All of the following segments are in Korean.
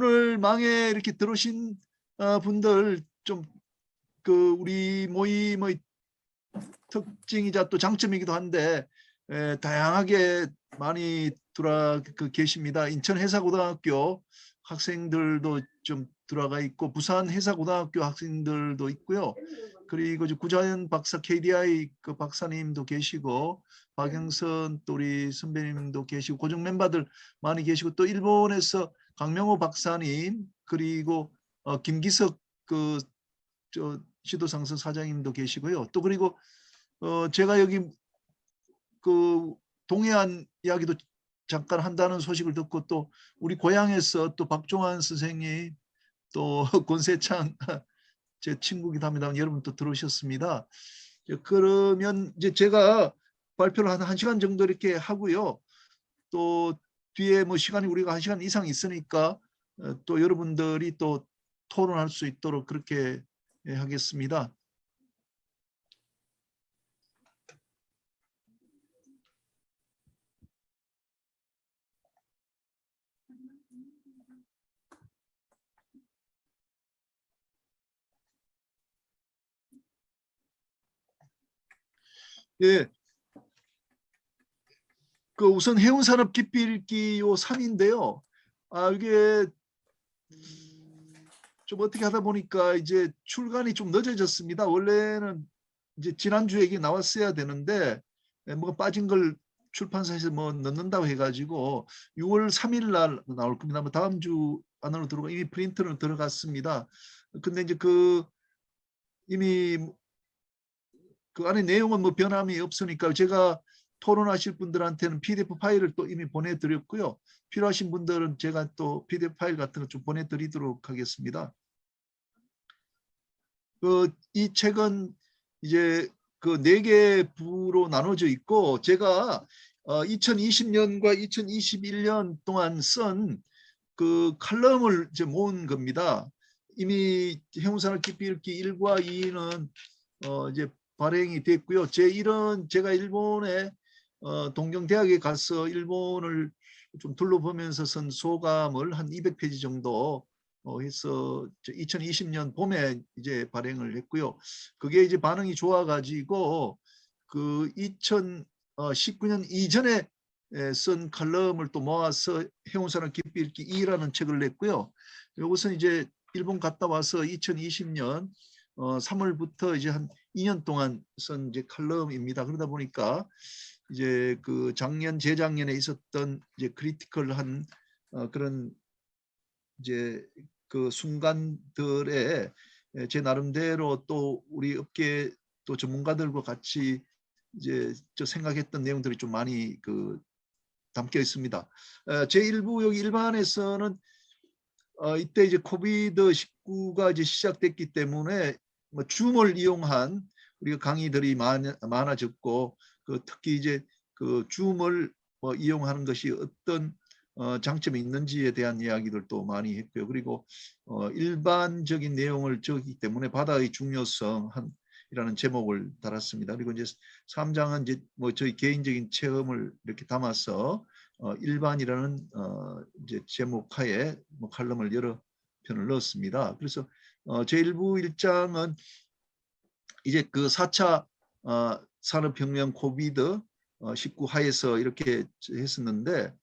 오늘 망에 이렇게 들어오신 분들 좀 우리 모임의 특징이자 또 장점이기도 한데 다양하게 많이 계십니다. 인천 해사고등학교 학생들도 좀 들어가 있고 부산 해사고등학교 학생들도 있고요. 그리고 구자연 박사 KDI 그 박사님도 계시고 박영선 또 우리 선배님도 계시고 고정 멤버들 많이 계시고 또 일본에서 강명호 박사님 그리고 김기석 지도상선 사장님도 계시고요. 또 그리고 제가 여기 동해안 이야기도 잠깐 한다는 소식을 듣고 또 우리 고향에서 또 박종환 선생님 또 권세창 제 친구기도 합니다만 여러분 또 들어오셨습니다. 그러면 이제 제가 발표를 한 1시간 정도 이렇게 하고요. 또 뒤에 뭐 시간이 우리가 1시간 이상 있으니까 또 여러분들이 또 토론할 수 있도록 그렇게 하겠습니다. 예. 우선 해운산업 기필기 요 3인데요. 이게 좀 어떻게 하다 보니까 이제 출간이 좀 늦어졌습니다. 원래는 이제 지난주에 이게 나왔어야 되는데 뭐가 빠진 걸 출판사에서 뭐 넣는다고 해가지고 6월 3일 날 나올 겁니다. 다음 주 안으로 들어가 이미 프린트는 들어갔습니다. 근데 이제 이미 그 안에 내용은 뭐 변함이 없으니까 제가 토론하실 분들한테는 PDF 파일을 또 이미 보내드렸고요. 필요하신 분들은 제가 또 PDF 파일 같은 거 좀 보내드리도록 하겠습니다. 이 책은 이제 4개 부로 나눠져 있고 제가 2020년과 2021년 동안 쓴 칼럼을 이제 모은 겁니다. 이미 해운산업 기필기 1과 2는 이제 발행이 됐고요. 제1은 제가 일본에 동경대학에 가서 일본을 좀 둘러보면서 쓴 소감을 한 200페이지 정도 해서 2020년 봄에 이제 발행을 했고요. 그게 이제 반응이 좋아가지고 2019년 이전에 쓴 칼럼을 또 모아서 해운산업 기필기 2라는 책을 냈고요. 이것은 이제 일본 갔다 와서 2020년 3월부터 이제 한 2년 동안 쓴 이제 칼럼입니다. 그러다 보니까 이제 작년 재작년에 있었던 이제 크리티컬한 그런 이제 순간들에 제 나름대로 또 우리 업계 또 전문가들과 같이 이제 생각했던 내용들이 좀 많이 담겨 있습니다. 제1부 여기 일반에서는 이때 이제 코비드 19가 이제 시작됐기 때문에 뭐 줌을 이용한 우리가 강의들이 많아졌고 특히 이제 줌을 이용하는 것이 어떤 장점이 있는지에 대한 이야기들도 많이 했고요. 그리고 일반적인 내용을 적기 때문에 바다의 중요성 이라는 제목을 달았습니다. 그리고 이제 3장은 이제 뭐 저희 개인적인 체험을 이렇게 담아서 일반이라는 이제 제목하에 뭐 칼럼을 여러 편을 넣었습니다. 그래서 제1부 1장은 이제 4차 산업혁명 코비드 19 하에서 이렇게 했었는데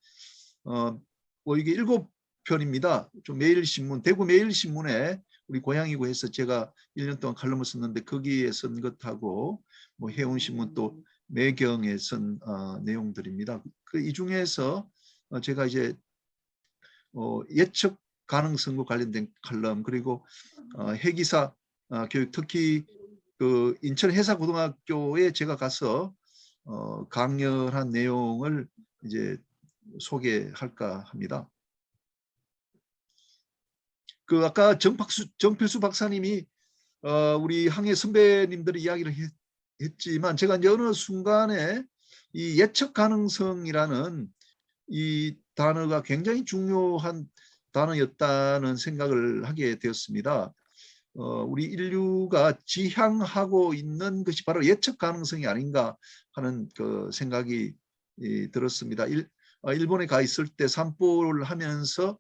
뭐 이게 7편입니다. 좀 매일신문, 대구 매일신문에 우리 고향이고 해서 제가 1년 동안 칼럼을 썼는데 거기에 쓴 것하고 뭐 해운신문 또 매경에 쓴 내용들입니다. 이 중에서 제가 이제 예측 가능성과 관련된 칼럼 그리고 해기사 교육 특히 인천 해사고등학교에 제가 가서 강연한 내용을 이제 소개할까 합니다. 아까 정필수 박사님이 우리 항해 선배님들의 이야기를 했지만 제가 이제 어느 순간에 이 예측 가능성이라는 이 단어가 굉장히 중요한 단어였다는 생각을 하게 되었습니다. 우리 인류가 지향하고 있는 것이 바로 예측 가능성이 아닌가 하는 생각이 들었습니다. 일본에 가 있을 때 산보를 하면서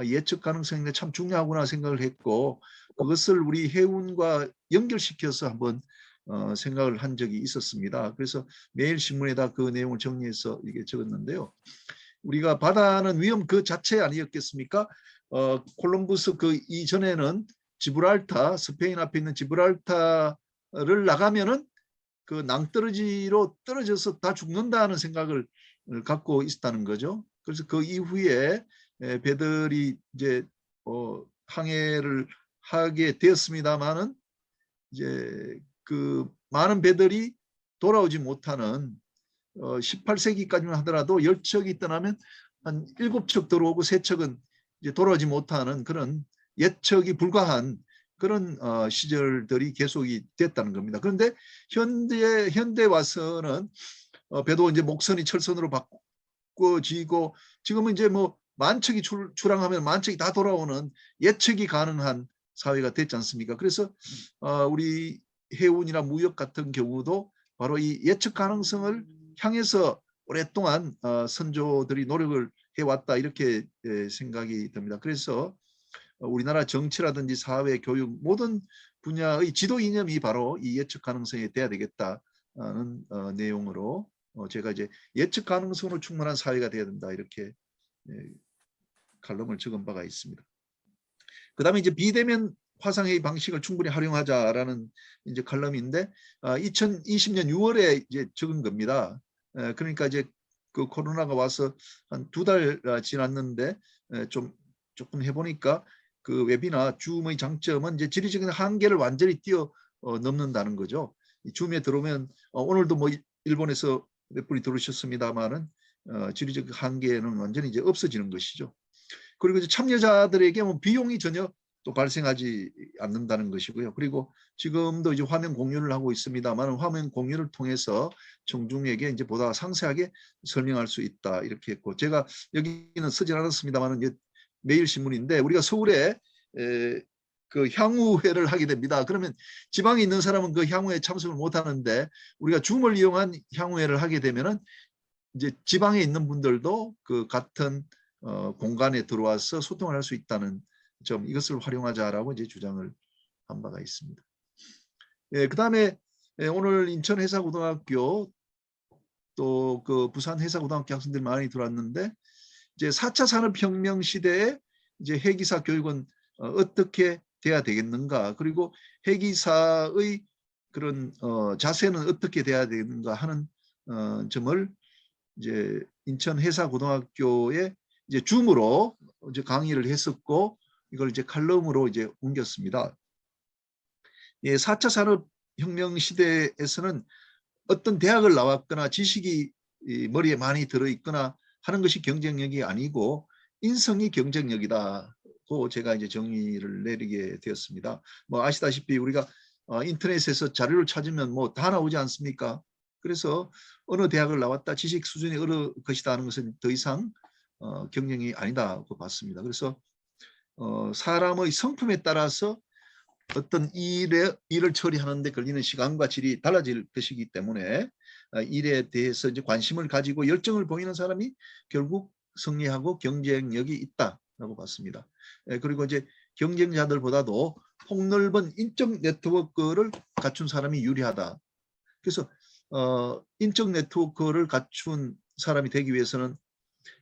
예측 가능성이 참 중요하구나 생각을 했고, 그것을 우리 해운과 연결시켜서 한번 생각을 한 적이 있었습니다. 그래서 매일신문에다 그 내용을 정리해서 이게 적었는데요. 우리가 바다는 위험 그 자체 아니었겠습니까? 콜럼버스 그 이전에는 지브랄타, 스페인 앞에 있는 지브랄타를 나가면은 그 낭떠러지로 떨어져서 다 죽는다는 생각을 갖고 있었다는 거죠. 그래서 그 이후에 배들이 이제 항해를 하게 되었습니다만은 이제 그 많은 배들이 돌아오지 못하는 18세기까지만 하더라도 10척이 떠나면 한 7척 들어오고 3척은 이제 돌아오지 못하는 그런 예측이 불가한 그런 시절들이 계속이 됐다는 겁니다. 그런데 현대 와서는 배도 이제 목선이 철선으로 바꿔지고 지금은 이제 뭐 만척이 출항하면 만척이 다 돌아오는 예측이 가능한 사회가 됐지 않습니까? 그래서 우리 해운이나 무역 같은 경우도 바로 이 예측 가능성을 향해서 오랫동안 선조들이 노력을 해왔다 이렇게 생각이 듭니다. 그래서 우리나라 정치라든지 사회, 교육 모든 분야의 지도 이념이 바로 이 예측 가능성이 돼야 되겠다는 내용으로 제가 이제 예측 가능성으로 충분한 사회가 돼야 된다 이렇게 칼럼을 적은 바가 있습니다. 그다음에 이제 비대면 화상회의 방식을 충분히 활용하자라는 이제 칼럼인데 2020년 6월에 이제 적은 겁니다. 그러니까 이제 그 코로나가 와서 한 2달 지났는데 조금 해보니까 그 웹이나 줌의 장점은 이제 지리적인 한계를 완전히 뛰어넘는다는 거죠. 줌에 들어오면 오늘도 뭐 일본에서 몇 분이 들어오셨습니다만은 지리적 한계는 완전히 이제 없어지는 것이죠. 그리고 이제 참여자들에게 뭐 비용이 전혀 또 발생하지 않는다는 것이고요. 그리고 지금도 이제 화면 공유를 하고 있습니다만 화면 공유를 통해서 청중에게 이제 보다 상세하게 설명할 수 있다 이렇게 했고, 제가 여기는 쓰진 않았습니다만 매일 신문인데 우리가 서울에 그 향후회를 하게 됩니다. 그러면 지방에 있는 사람은 그 향후에 참석을 못 하는데 우리가 줌을 이용한 향후회를 하게 되면은 이제 지방에 있는 분들도 그 같은 공간에 들어와서 소통을 할 수 있다는 점, 이것을 활용하자라고 이제 주장을 한 바가 있습니다. 그다음에 오늘 인천해사고등학교 또 그 부산해사고등학교 학생들 많이 들어왔는데 이제 4차 산업혁명 시대에 이제 해기사 교육은 어떻게 돼야 되겠는가, 그리고 해기사의 그런 자세는 어떻게 돼야 되는가 하는 점을 이제 인천해사고등학교에 이제 줌으로 이제 강의를 했었고 이걸 이제 칼럼으로 이제 옮겼습니다. 4차 산업혁명 시대에서는 어떤 대학을 나왔거나 지식이 머리에 많이 들어있거나 하는 것이 경쟁력이 아니고 인성이 경쟁력이다고 제가 이제 정의를 내리게 되었습니다. 뭐 아시다시피 우리가 인터넷에서 자료를 찾으면 뭐 다 나오지 않습니까? 그래서 어느 대학을 나왔다, 지식 수준이 어느 것이다 하는 것은 더 이상 경쟁이 아니다고 봤습니다. 그래서 사람의 성품에 따라서 어떤 일을 처리하는 데 걸리는 시간과 질이 달라질 것이기 때문에 일에 대해서 이제 관심을 가지고 열정을 보이는 사람이 결국 승리하고 경쟁력이 있다라고 봤습니다. 그리고 이제 경쟁자들보다도 폭넓은 인적 네트워크를 갖춘 사람이 유리하다. 그래서 인적 네트워크를 갖춘 사람이 되기 위해서는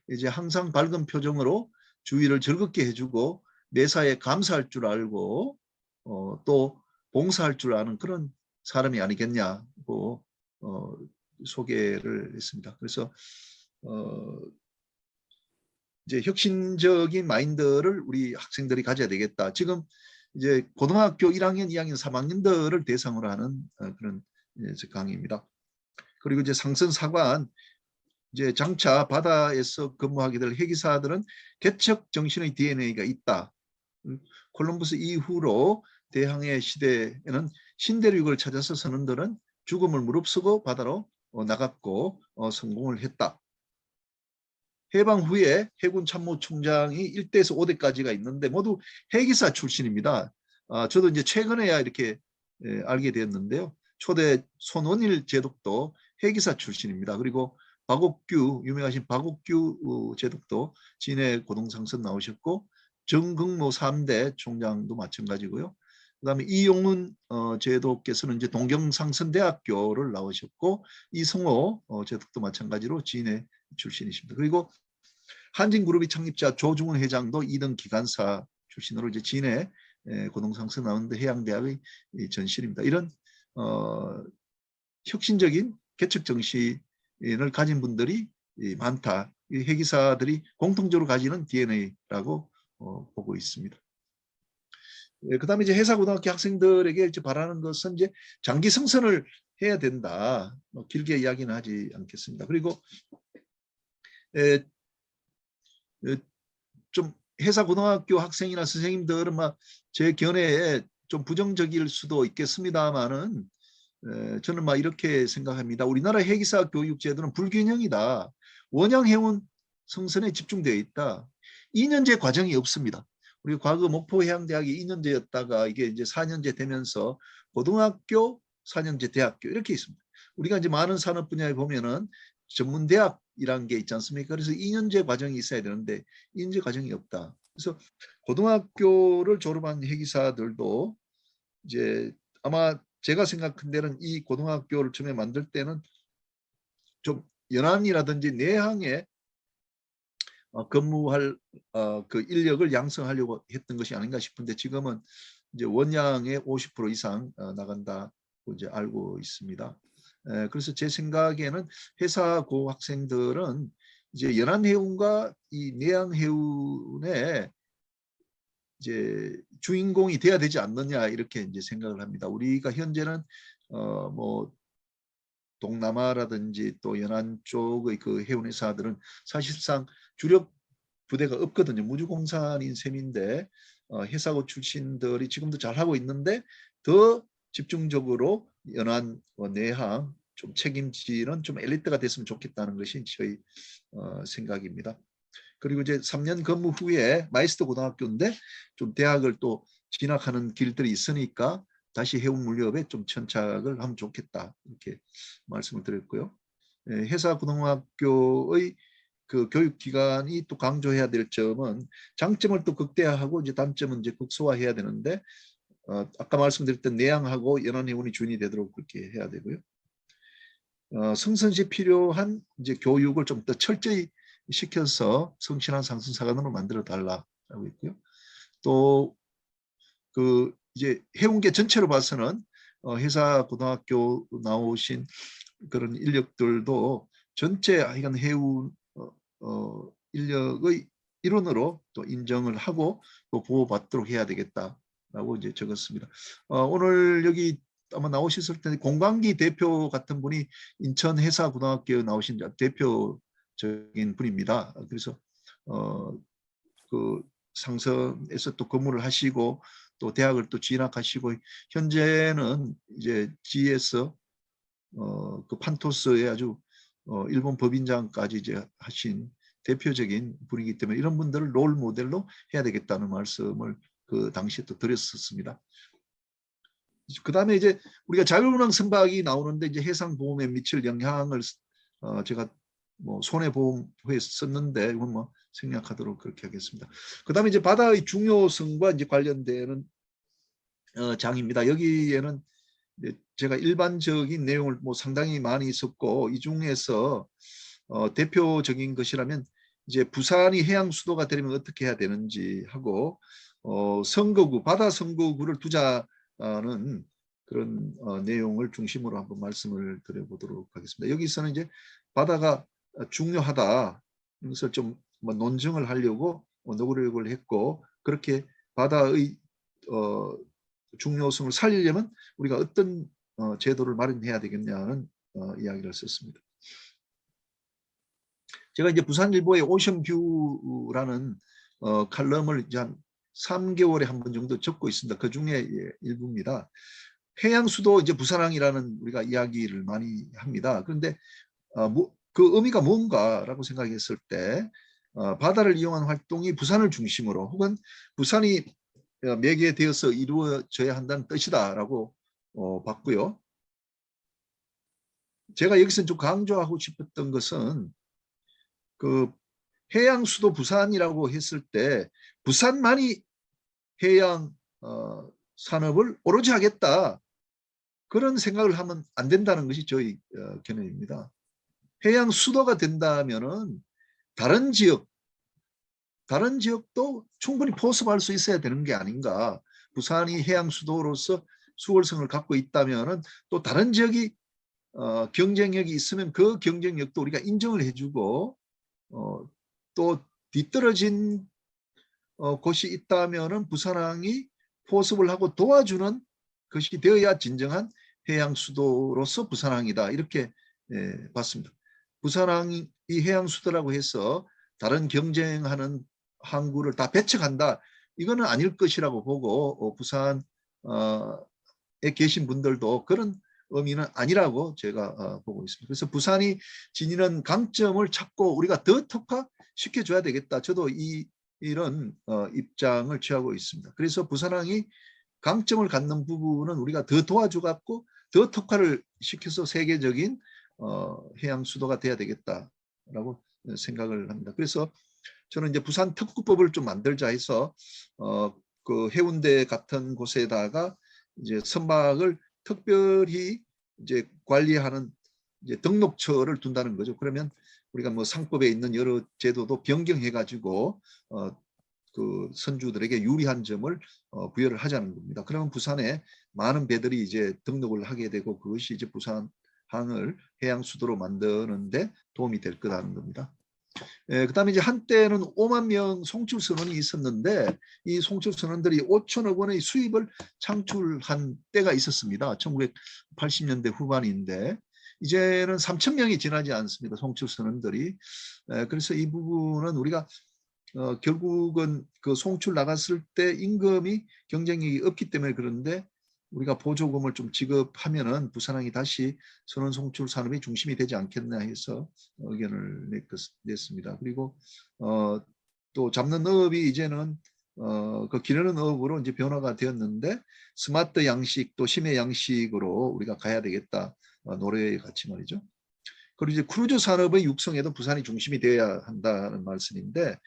이제 항상 밝은 표정으로 주위를 즐겁게 해주고 매사에 감사할 줄 알고 또 봉사할 줄 아는 그런 사람이 아니겠냐고 소개를 했습니다. 그래서 이제 혁신적인 마인드를 우리 학생들이 가져야 되겠다. 지금 이제 고등학교 1학년, 2학년, 3학년들을 대상으로 하는 그런 강의입니다. 그리고 이제 상선사관, 이제 장차 바다에서 근무하게 될 해기사들은 개척 정신의 DNA가 있다. 콜럼버스 이후로 대항해 시대에는 신대륙을 찾아서 선원들은 죽음을 무릅쓰고 바다로 나갔고 성공을 했다. 해방 후에 해군 참모총장이 1대에서 5대까지가 있는데 모두 해기사 출신입니다. 저도 이제 최근에야 이렇게 알게 되었는데요. 초대 손원일 제독도 해기사 출신입니다. 그리고 박옥규, 유명하신 박옥규 제독도 진해 고동상선 나오셨고 정근모 3대 총장도 마찬가지고요. 그다음에 이용훈 제독께서는 이제 동경상선대학교를 나오셨고, 이성호 제독도 마찬가지로 진해 출신이십니다. 그리고 한진그룹의 창립자 조중훈 회장도 2등 기관사 출신으로 이제 진해 고등상선 나오는데 해양대학의 전실입니다. 이런 혁신적인 개척 정신을 가진 분들이 많다. 이 해기사들이 공통적으로 가지는 DNA라고 보고 있습니다. 그다음에 이제 해사고등학교 학생들에게 이제 바라는 것은 이제 장기 성선을 해야 된다. 길게 이야기는 하지 않겠습니다. 그리고 좀 해사고등학교 학생이나 선생님들은 막 제 견해에 좀 부정적일 수도 있겠습니다만은 저는 막 이렇게 생각합니다. 우리나라 해기사 교육 제도는 불균형이다. 원양해운 성선에 집중되어 있다. 2년제 과정이 없습니다. 우리 과거 목포해양대학이 2년제였다가 이게 이제 4년제 되면서 고등학교, 4년제 대학교 이렇게 있습니다. 우리가 이제 많은 산업 분야에 보면은 전문대학이라는 게 있지 않습니까? 그래서 2년제 과정이 있어야 되는데 2년제 과정이 없다. 그래서 고등학교를 졸업한 해기사들도 이제 아마 제가 생각한 데는 이 고등학교를 처음에 만들 때는 좀 연안이라든지 내항에 근무할 그 인력을 양성하려고 했던 것이 아닌가 싶은데 지금은 이제 원양의 50% 이상 나간다고 이제 알고 있습니다. 그래서 제 생각에는 해사고 학생들은 이제 연안해운과 이 내양해운의 이제 주인공이 돼야 되지 않느냐 이렇게 이제 생각을 합니다. 우리가 현재는 뭐 동남아라든지 또 연안 쪽의 그 해운회사들은 사실상 주력 부대가 없거든요. 무주공산인 셈인데 해사고 출신들이 지금도 잘하고 있는데 더 집중적으로 연안 내항 좀 책임지는 좀 엘리트가 됐으면 좋겠다는 것이 저희 생각입니다. 그리고 이제 3년 근무 후에 마이스터 고등학교인데 좀 대학을 또 진학하는 길들이 있으니까 다시 해운물류업에 좀 천착을 하면 좋겠다 이렇게 말씀을 드렸고요. 해사고등학교의 그 교육기관이 또 강조해야 될 점은 장점을 또 극대화하고 이제 단점은 이제 극소화해야 되는데 아까 말씀드렸던 내양하고 연안해운이 주인이 되도록 그렇게 해야 되고요. 성선 시 필요한 이제 교육을 좀 더 철저히 시켜서 성실한 상승사관으로 만들어 달라고 있고요. 또 그 이제 해운계 전체로 봐서는 해사 고등학교 나오신 그런 인력들도 전체 하여간 해운 인력의 일원으로 또 인정을 하고 또 보호받도록 해야 되겠다라고 이제 적었습니다. 오늘 여기 아마 나오셨을 텐데 공광기 대표 같은 분이 인천 해사고등학교 나오신 대표적인 분입니다. 그래서 그 상선에서 또 근무를 하시고 또 대학을 또 진학하시고 현재는 이제 GS 그 판토스의 아주 일본 법인장까지 이제 하신 대표적인 분이기 때문에 이런 분들을 롤 모델로 해야 되겠다는 말씀을 그 당시에 또 드렸었습니다. 그 다음에 이제 우리가 자율운항 선박이 나오는데 이제 해상보험에 미칠 영향을 제가 뭐 손해보험에 썼는데 이건 뭐 생략하도록 그렇게 하겠습니다. 그 다음에 이제 바다의 중요성과 이제 관련되는 장입니다. 여기에는 제가 일반적인 내용을 뭐 상당히 많이 썼고 이 중에서 대표적인 것이라면 이제 부산이 해양 수도가 되려면 어떻게 해야 되는지 하고 선거구 바다 선거구를 두자는 그런 내용을 중심으로 한번 말씀을 드려보도록 하겠습니다. 여기서는 이제 바다가 중요하다 그래서 좀 뭐 논증을 하려고 노력을 했고 그렇게 바다의 중요성을 살리려면 우리가 어떤 제도를 마련해야 되겠냐는 이야기를 썼습니다. 제가 이제 부산일보의 오션뷰라는 칼럼을 이제 한 3개월에 한 번 정도 적고 있습니다. 그 중에 일부입니다. 해양 수도 이제 부산항이라는 우리가 이야기를 많이 합니다. 그런데 그 의미가 뭔가라고 생각했을 때 바다를 이용한 활동이 부산을 중심으로 혹은 부산이 매개되어서 이루어져야 한다는 뜻이다라고 봤고요. 제가 여기서 좀 강조하고 싶었던 것은 그 해양 수도 부산이라고 했을 때 부산만이 해양 산업을 오로지 하겠다. 그런 생각을 하면 안 된다는 것이 저희 견해입니다. 해양 수도가 된다면은 다른 지역도 충분히 포섭할 수 있어야 되는 게 아닌가. 부산이 해양 수도로서 수월성을 갖고 있다면은 또 다른 지역이 경쟁력이 있으면 그 경쟁력도 우리가 인정을 해주고 또 뒤떨어진 곳이 있다면은 부산항이 포섭을 하고 도와주는 것이 되어야 진정한 해양 수도로서 부산항이다. 이렇게 봤습니다. 부산항이 해양 수도라고 해서 다른 경쟁하는 항구를 다 배척한다. 이거는 아닐 것이라고 보고 부산에 계신 분들도 그런 의미는 아니라고 제가 보고 있습니다. 그래서 부산이 지니는 강점을 찾고 우리가 더 특화시켜줘야 되겠다. 저도 이런 입장을 취하고 있습니다. 그래서 부산항이 강점을 갖는 부분은 우리가 더 도와주갖고 더 특화를 시켜서 세계적인 해양 수도가 돼야 되겠다라고 생각을 합니다. 그래서 저는 이제 부산 특구법을 좀 만들자 해서 그 해운대 같은 곳에다가 이제 선박을 특별히 이제 관리하는 이제 등록처를 둔다는 거죠. 그러면 우리가 뭐 상법에 있는 여러 제도도 변경해가지고 그 선주들에게 유리한 점을 부여를 하자는 겁니다. 그러면 부산에 많은 배들이 이제 등록을 하게 되고 그것이 이제 부산항을 해양 수도로 만드는데 도움이 될 거라는 겁니다. 그다음에 이제 한때는 5만 명 송출 선언이 있었는데 이 송출 선언들이 5천억 원의 수입을 창출한 때가 있었습니다. 1980년대 후반인데 이제는 3천 명이 지나지 않습니다. 송출 선언들이. 그래서 이 부분은 우리가 결국은 그 송출 나갔을 때 임금이 경쟁력이 없기 때문에 그런데 우리가 보조금을 좀 지급하면은 부산항이 다시 선원 송출 산업의 중심이 되지 않겠나 해서 의견을 냈습니다. 그리고 또 잡는 어업이 이제는 그 기르는 어업으로 이제 변화가 되었는데 스마트 양식 또 심해 양식으로 우리가 가야 되겠다. 노래에 같이 말이죠. 그리고 이제 크루즈 산업의 육성에도 부산이 중심이 되어야 한다는 말씀인데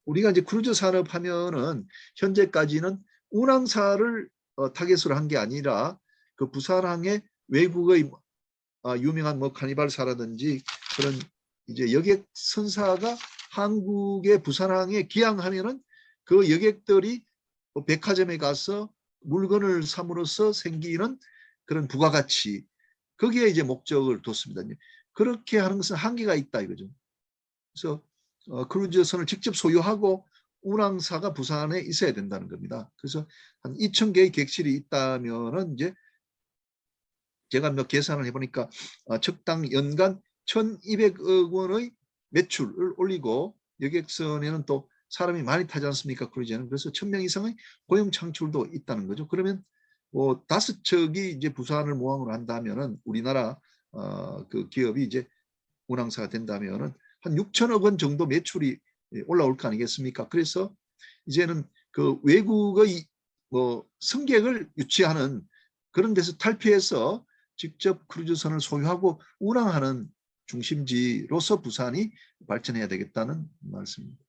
우리가 이제 크루즈 산업 하면은 현재까지는 운항사를 타겟으로 한 게 아니라 그 부산항의 외국의 유명한 뭐 카니발사라든지 그런 이제 여객 선사가 한국의 부산항에 기항하면은 그 여객들이 백화점에 가서 물건을 삼으로써 생기는 그런 부가가치 거기에 이제 목적을 뒀습니다. 그렇게 하는 것은 한계가 있다 이거죠. 그래서 크루즈선을 직접 소유하고 운항사가 부산에 있어야 된다는 겁니다. 그래서 한 2,000개의 객실이 있다면은 이제 제가 몇 계산을 해보니까 적당 연간 1,200억 원의 매출을 올리고 여객선에는 또 사람이 많이 타지 않습니까? 크루즈는. 그래서 1,000명 이상의 고용 창출도 있다는 거죠. 그러면 뭐 5척이 이제 부산을 모함으로 한다면은 우리나라 그 기업이 이제 운항사가 된다면은 한 6천억 원 정도 매출이 올라올 거 아니겠습니까? 그래서 이제는 그 외국의 뭐 승객을 유치하는 그런 데서 탈피해서 직접 크루즈선을 소유하고 운항하는 중심지로서 부산이 발전해야 되겠다는 말씀입니다.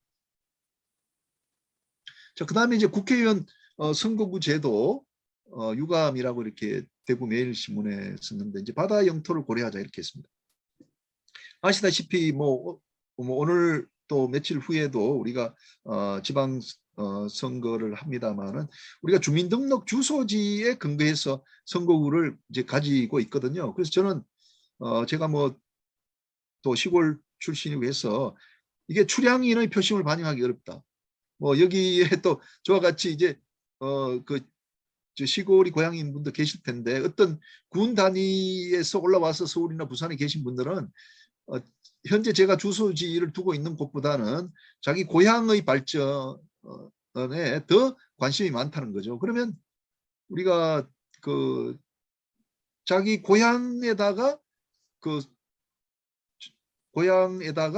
자, 그다음에 이제 국회의원 선거구 제도 유감이라고 이렇게 대구 매일신문에 썼는데 이제 바다 영토를 고려하자 이렇게 했습니다. 아시다시피 뭐 오늘 또 며칠 후에도 우리가 지방 선거를 합니다만은 우리가 주민등록 주소지에 근거해서 선거구를 이제 가지고 있거든요. 그래서 저는 제가 뭐 또 시골 출신이고 해서 이게 출향인의 표심을 반영하기 어렵다. 뭐 여기에 또 저와 같이 이제 그 시골이 고향인 분도 계실 텐데 어떤 군 단위에서 올라와서 서울이나 부산에 계신 분들은 현재 제가 주소지를 두고 있는 곳보다는 자기 고향의 발전에 더 관심이 많다는 거죠. 그러면 우리가 그 자기 고향에다가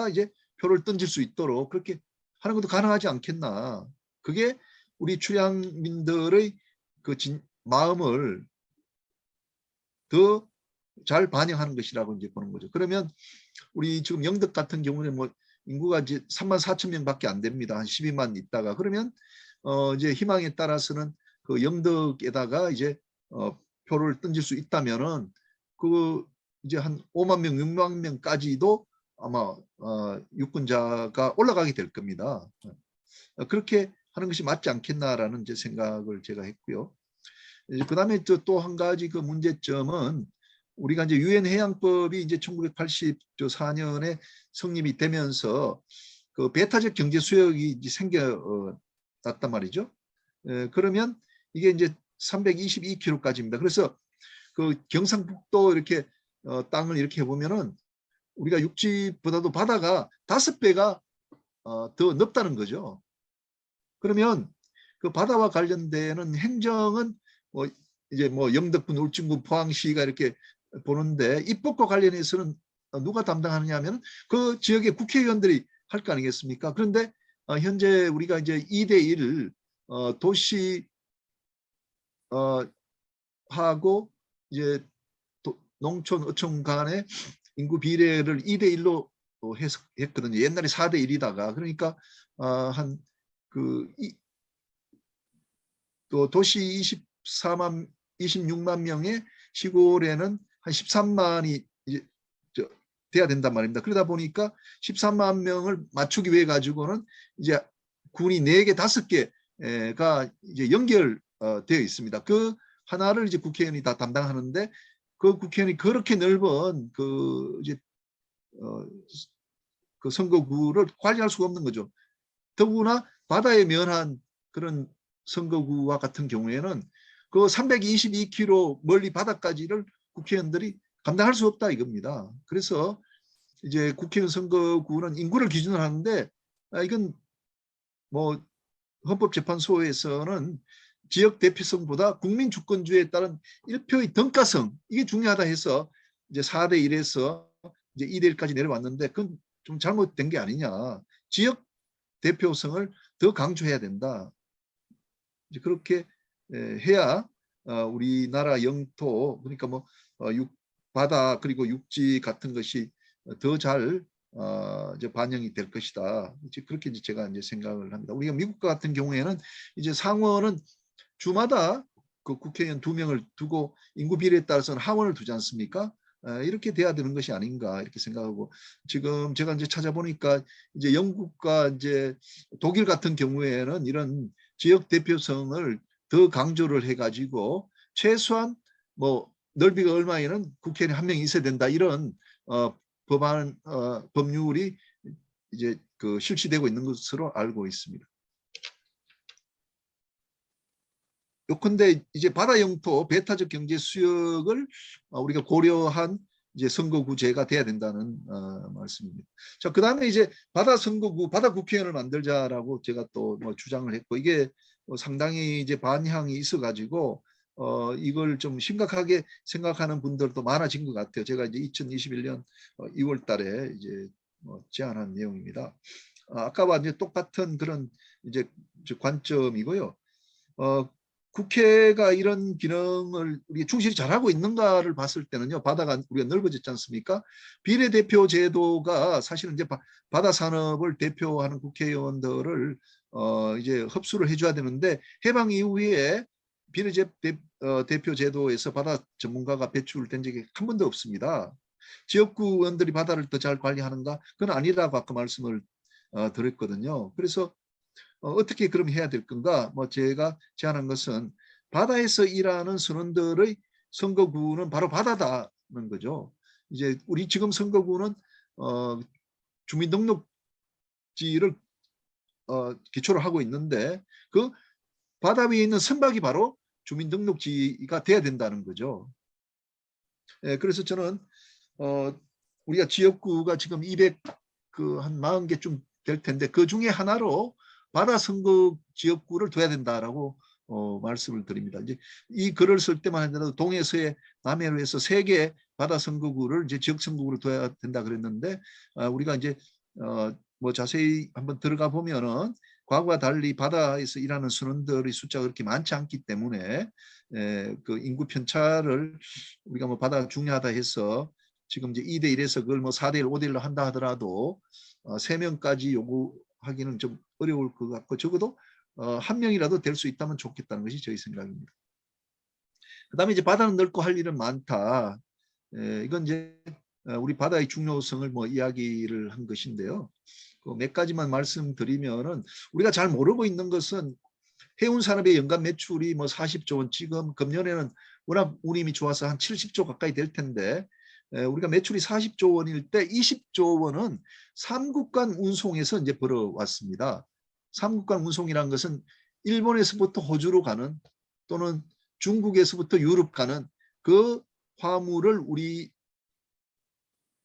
이제 표를 던질 수 있도록 그렇게 하는 것도 가능하지 않겠나. 그게 우리 출향민들의 그 마음을 더 잘 반영하는 것이라고 이제 보는 거죠. 그러면 우리 지금 영덕 같은 경우는 뭐 인구가 이제 34,000명밖에 안 됩니다. 한 12만 있다가 그러면 이제 희망에 따라서는 그 영덕에다가 이제 표를 던질 수 있다면은 그 이제 한 5만 명, 6만 명까지도 아마 유권자가 올라가게 될 겁니다. 그렇게 하는 것이 맞지 않겠나라는 이제 생각을 제가 했고요. 그다음에 또 한 가지 그 문제점은 우리가 이제 유엔 해양법이 이제 1984년에 성립이 되면서 그 배타적 경제 수역이 이제 생겨났단 말이죠. 그러면 이게 이제 322km까지입니다. 그래서 그 경상북도 이렇게 땅을 이렇게 해보면은 우리가 육지보다도 바다가 5배가 더 넓다는 거죠. 그러면 그 바다와 관련되는 행정은 뭐 이제 뭐 영덕군, 울진군, 포항시가 이렇게 보는데 입법과 관련해서는 누가 담당하느냐 하면 그 지역의 국회의원들이 할 거 아니겠습니까? 그런데 현재 우리가 이제 2대1 도시 하고 이제 농촌, 어촌 간의 인구 비례를 2대1로 했거든요. 옛날에 4대1이다가 그러니까 한그 또 도시 26만 명의 시골에는 한 13만이 이제 돼야 된단 말입니다. 그러다 보니까 13만 명을 맞추기 위해 가지고는 이제 군이 4개, 5개가 이제 연결되어 있습니다. 그 하나를 이제 국회의원이 다 담당하는데 그 국회의원이 그렇게 넓은 그 이제 그 선거구를 관리할 수가 없는 거죠. 더구나 바다에 면한 그런 선거구와 같은 경우에는 그 322km 멀리 바다까지를 국회의원들이 감당할 수 없다 이겁니다. 그래서 이제 국회의원 선거구는 인구를 기준으로 하는데 이건 뭐 헌법재판소에서는 지역 대표성보다 국민 주권주의에 따른 1표의 등가성 이게 중요하다 해서 이제 4대1에서 이제 2대1까지 내려왔는데 그건 좀 잘못된 게 아니냐. 지역 대표성을 더 강조해야 된다. 이제 그렇게 해야 우리나라 영토 그러니까 뭐 바다 그리고 육지 같은 것이 더 잘 이제 반영이 될 것이다. 이제 그렇게 이제 제가 이제 생각을 합니다. 우리가 미국 같은 경우에는 이제 상원은 주마다 그 국회의원 2명을 두고 인구 비례에 따라서는 하원을 두지 않습니까? 이렇게 돼야 되는 것이 아닌가 이렇게 생각하고 지금 제가 이제 찾아보니까 이제 영국과 이제 독일 같은 경우에는 이런 지역 대표성을 더 강조를 해가지고 최소한 뭐 넓이가 얼마에는 국회의원 한 명이 있어야 된다 이런 법안 법률이 이제 그 실시되고 있는 것으로 알고 있습니다. 요컨대 이제 바다 영토 배타적 경제 수역을 우리가 고려한 이제 선거구제가 돼야 된다는 말씀입니다. 자, 그다음에 이제 바다 선거구, 바다 국회의원을 만들자라고 제가 또 뭐 주장을 했고 이게 상당히 이제 반향이 있어가지고 이걸 좀 심각하게 생각하는 분들도 많아진 것 같아요. 제가 이제 2021년 2월달에 이제 제안한 내용입니다. 아까와 이제 똑같은 그런 이제 관점이고요. 국회가 이런 기능을 우리 충실히 잘하고 있는가를 봤을 때는요. 바다가 우리가 넓어졌지 않습니까? 비례대표 제도가 사실은 이제 바다 산업을 대표하는 국회의원들을 이제 흡수를 해줘야 되는데 해방 이후에 비례대표 제도에서 바다 전문가가 배출된 적이 한 번도 없습니다. 지역구 의원들이 바다를 더 잘 관리하는가? 그건 아니라고 아까 말씀을 드렸거든요. 그래서 어떻게 그럼 해야 될 건가? 뭐 제가 제안한 것은 바다에서 일하는 선원들의 선거구는 바로 바다다는 거죠. 이제 우리 지금 선거구는 주민등록지를 기초로 하고 있는데 그 바다 위에 있는 선박이 바로 주민등록지가 돼야 된다는 거죠. 그래서 저는 우리가 지역구가 지금 200한 40개쯤 될 텐데 그 중에 하나로 바다 선거 지역구를 둬야 된다라고 말씀을 드립니다. 이제 이 글을 쓸 때만 하더라도 동해서해 남해로 해서 3개 바다 선거구를 이제 지역 선거구로 둬야 된다 그랬는데 우리가 이제 뭐 자세히 한번 들어가 보면은 과거와 달리 바다에서 일하는 선원들의 숫자가 그렇게 많지 않기 때문에 그 인구 편차를 우리가 뭐 바다가 중요하다 해서 지금 이제 2대1에서 그걸 뭐 4대1, 5대1로 한다 하더라도 3명까지 요구하기는 좀 어려울 것 같고 적어도 1명이라도 될 수 있다면 좋겠다는 것이 저희 생각입니다. 그다음에 이제 바다는 넓고 할 일은 많다. 이건 이제 우리 바다의 중요성을 뭐 이야기를 한 것인데요. 몇 가지만 말씀드리면은 우리가 잘 모르고 있는 것은 해운 산업의 연간 매출이 뭐 40조 원, 지금 금년에는 워낙 운임이 좋아서 한 70조 가까이 될 텐데 우리가 매출이 40조 원일 때 20조 원은 삼국간 운송에서 이제 벌어왔습니다. 삼국간 운송이란 것은 일본에서부터 호주로 가는 또는 중국에서부터 유럽 가는 그 화물을 우리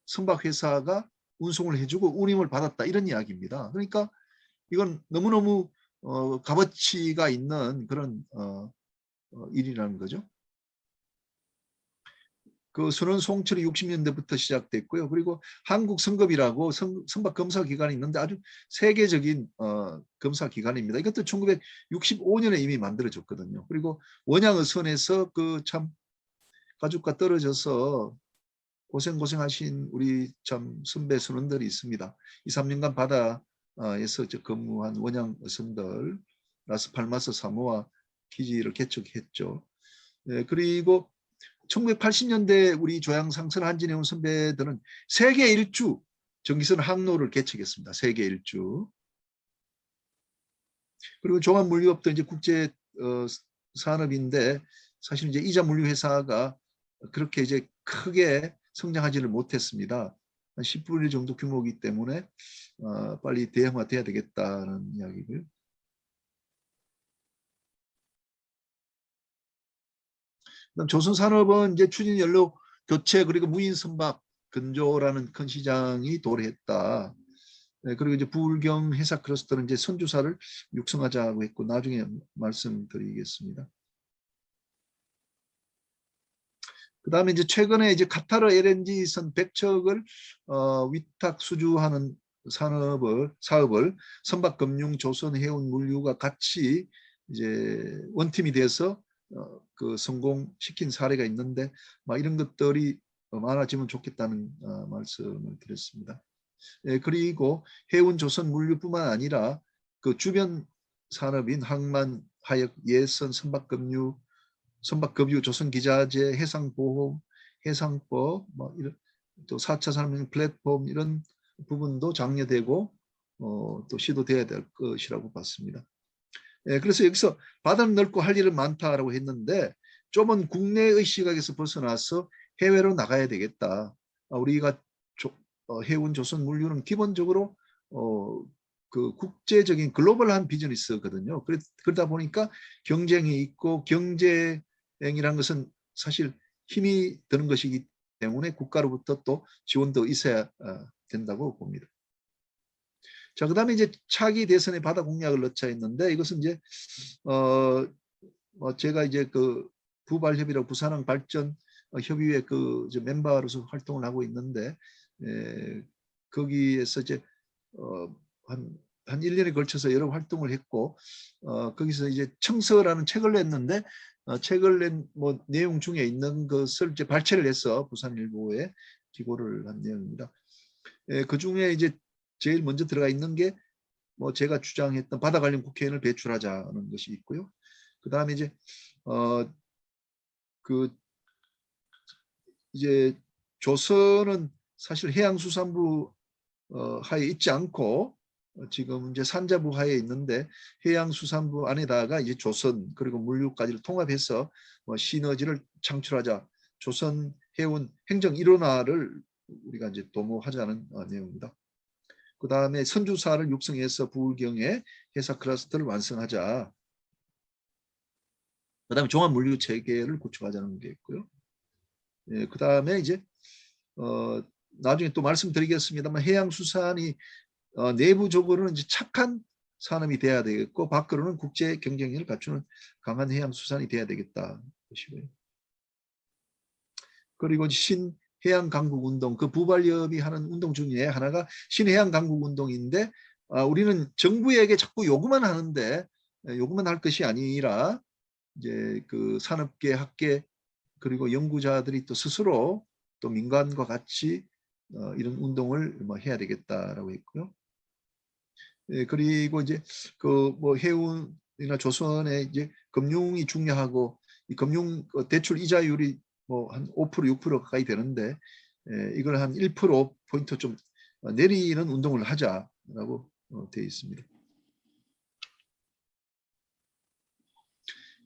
선박회사가 운송을 해주고 운임을 받았다 이런 이야기입니다. 그러니까 이건 너무너무 값어치가 있는 그런 일이라는 거죠. 그 선원 송철이 60년대부터 시작됐고요. 그리고 한국 선급이라고 선박 검사 기관이 있는데 아주 세계적인 검사 기관입니다. 이것도 1965년에 이미 만들어졌거든요. 그리고 원양어선에서 그 참 가족과 떨어져서 고생하신 우리 참 선배 선원들이 있습니다. 2, 3년간 바다에서 근무한 원양어선들 라스팔마스 사모아 기지를 개척했죠. 그리고 1980년대 우리 조양상선 한진해운 선배들은 세계 일주 전기선 항로를 개척했습니다. 세계 일주. 그리고 종합물류업도 이제 국제 산업인데 사실 이제 이자 물류 회사가 그렇게 이제 크게 성장하지를 못했습니다. 한 10분의 1 정도 규모이기 때문에 빨리 대형화돼야 되겠다는 이야기고요. 조선산업은 이제 추진연료 교체 그리고 무인 선박 근조라는 큰 시장이 도래했다. 그리고 이제 부울경 회사 클러스터는 이제 선주사를 육성하자고 했고 나중에 말씀드리겠습니다. 그다음에 이제 최근에 이제 카타르 LNG선 100척을 위탁 수주하는 사업을 선박금융, 조선해운물류가 같이 이제 원팀이 돼서 그 성공시킨 사례가 있는데 막 이런 것들이 많아지면 좋겠다는 말씀을 드렸습니다. 그리고 해운, 조선, 물류뿐만 아니라 그 주변 산업인 항만, 하역, 예선, 선박금융, 조선기자재, 해상보험, 해상법, 뭐 이런 또 4차 산업혁명 플랫폼 이런 부분도 장려되고 또 시도돼야 될 것이라고 봤습니다. 그래서 여기서 바다는 넓고 할 일은 많다라고 했는데 좀은 국내의 시각에서 벗어나서 해외로 나가야 되겠다. 우리가 해운, 조선, 물류는 기본적으로 그 국제적인 글로벌한 비즈니스거든요. 그러다 보니까 경쟁이 있고 경쟁이라는 것은 사실 힘이 드는 것이기 때문에 국가로부터 또 지원도 있어야 된다고 봅니다. 자, 그다음에 이제 차기 대선에 바다 공약을 넣자 했는데 이것은 이제 제가 이제 그 부발협의라고 부산항 발전 협의회 그 멤버로서 활동을 하고 있는데 거기에서 이제 한 1년에 걸쳐서 여러 활동을 했고 거기서 이제 청서라는 책을 냈는데 책을 낸 뭐 내용 중에 있는 것을 이제 발췌를 해서 부산일보에 기고를 한 내용입니다. 그 중에 이제 제일 먼저 들어가 있는 게 뭐 제가 주장했던 바다 관련 국회의원을 배출하자는 것이 있고요. 그 다음에 이제 그 이제 조선은 사실 해양수산부 하에 있지 않고 지금 이제 산자부 하에 있는데 해양수산부 안에다가 이제 조선 그리고 물류까지를 통합해서 뭐 시너지를 창출하자. 조선 해운 행정 일원화를 우리가 이제 도모하자는 내용입니다. 그 다음에 선주사를 육성해서 부울경에 회사 클러스터를 완성하자. 그 다음에 종합물류 체계를 구축하자는 게 있고요. 그 다음에 이제 나중에 또 말씀드리겠습니다만 해양수산이 내부적으로는 이제 착한 산업이 돼야 되겠고 밖으로는 국제 경쟁력을 갖추는 강한 해양수산이 돼야 되겠다 것이고요. 그리고 신해양강국운동 그 부발협이 하는 운동 중에 하나가 신해양강국운동인데 우리는 정부에게 자꾸 요구만 하는데 요구만 할 것이 아니라 이제 그 산업계, 학계 그리고 연구자들이 또 스스로 또 민간과 같이 이런 운동을 뭐 해야 되겠다라고 했고요. 예, 그리고 이제 그 뭐 해운이나 조선의 이제 금융이 중요하고 이 금융 대출 이자율이 뭐 한 5% 6% 가까이 되는데 이걸 한 1%포인트 좀 내리는 운동을 하자라고 되어 있습니다.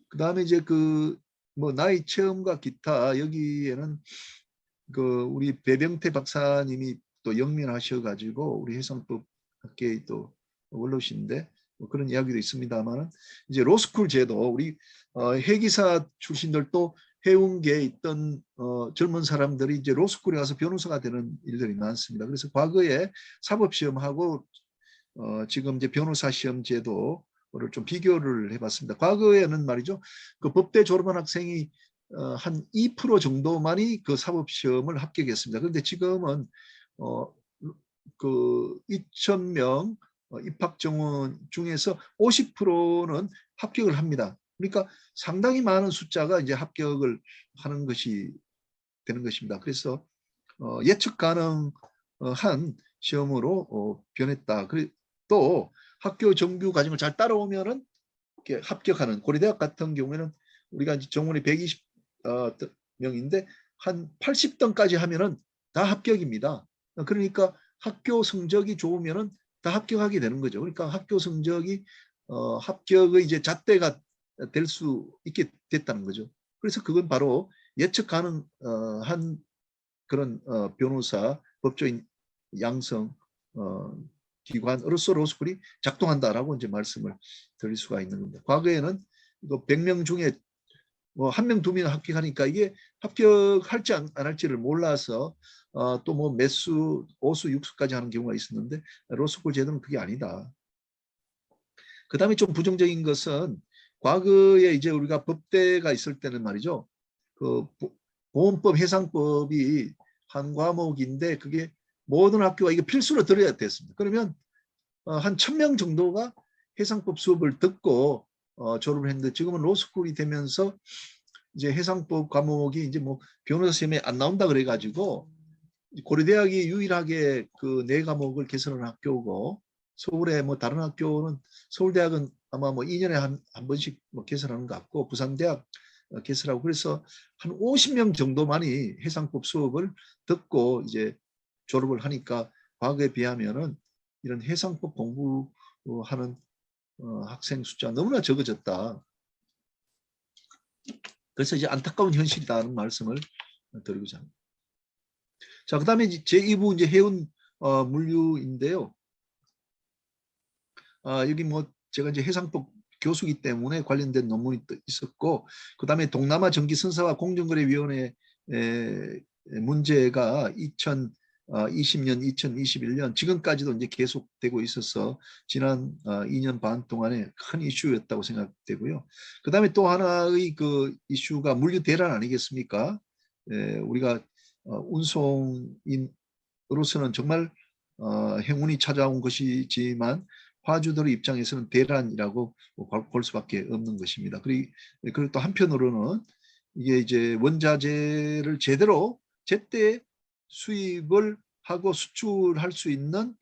그 다음에 이제 그 뭐 나이 체험과 기타 여기에는 그 우리 배병태 박사님이 또 영면하셔가지고 우리 해상법 학계의 또 원로신데 뭐 그런 이야기도 있습니다만 이제 로스쿨 제도 우리 해기사 출신들도 해운계에 있던 젊은 사람들이 이제 로스쿨에 가서 변호사가 되는 일들이 많습니다. 그래서 과거에 사법시험하고 지금 이제 변호사 시험 제도를 좀 비교를 해봤습니다. 과거에는 말이죠, 그 법대 졸업한 학생이 한 2% 정도만이 그 사법시험을 합격했습니다. 그런데 지금은 그 2,000명 입학 정원 중에서 50%는 합격을 합니다. 그러니까 상당히 많은 숫자가 이제 합격을 하는 것이 되는 것입니다. 그래서 예측 가능한 시험으로 변했다. 또 학교 정규 과정을 잘 따라오면은 합격하는 고려대학 같은 경우에는 우리가 이제 정원이 120명인데 한 80등까지 하면은 다 합격입니다. 그러니까 학교 성적이 좋으면은 다 합격하게 되는 거죠. 그러니까 학교 성적이 합격의 이제 잣대가 될 수 있게 됐다는 거죠. 그래서 그건 바로 예측 가능한 그런 변호사, 법조인 양성 기관으로서 로스쿨이 작동한다라고 이제 말씀을 드릴 수가 있는 겁니다. 과거에는 이거 100명 중에 뭐 1명, 2명 합격하니까 이게 합격할지 안 할지를 몰라서 또 뭐 매수, 5수, 6수까지 하는 경우가 있었는데 로스쿨 제도는 그게 아니다. 그 다음에 좀 부정적인 것은 과거에 이제 우리가 법대가 있을 때는 말이죠. 그 보험법, 해상법이 한 과목인데 그게 모든 학교가 이게 필수로 들어야 됐습니다. 그러면 한 1,000명 정도가 해상법 수업을 듣고 졸업을 했는데 지금은 로스쿨이 되면서 이제 해상법 과목이 이제 뭐 변호사 시험에 안 나온다 그래가지고 고려대학이 유일하게 그 4과목을 개설한 학교고 서울에 뭐 다른 학교는 서울대학은 아마 뭐 2년에 한 번씩 뭐 개설하는 것 같고 부산대학 개설하고 그래서 한 50명 정도만이 해상법 수업을 듣고 이제 졸업을 하니까 과거에 비하면은 이런 해상법 공부하는 학생 숫자 너무나 적어졌다. 그래서 이제 안타까운 현실이다는 말씀을 드리고자 합니다. 자, 그 다음에 제2부 이제 해운 물류인데요. 여기 뭐 제가 이제 해상법 교수기 때문에 관련된 논문이 있었고, 그 다음에 동남아 전기선사와 공정거래위원회 문제가 2020년, 2021년 지금까지도 이제 계속되고 있어서 지난 2년 반 동안에 큰 이슈였다고 생각되고요. 그 다음에 또 하나의 그 이슈가 물류 대란 아니겠습니까? 우리가 운송인으로서는 정말 행운이 찾아온 것이지만 화주들의 입장에서는 대란이라고 볼 수밖에 없는 것입니다. 그리고 또 한편으로는 이게 이제 원자재를 제때 수입을 하고 수출할 수 있는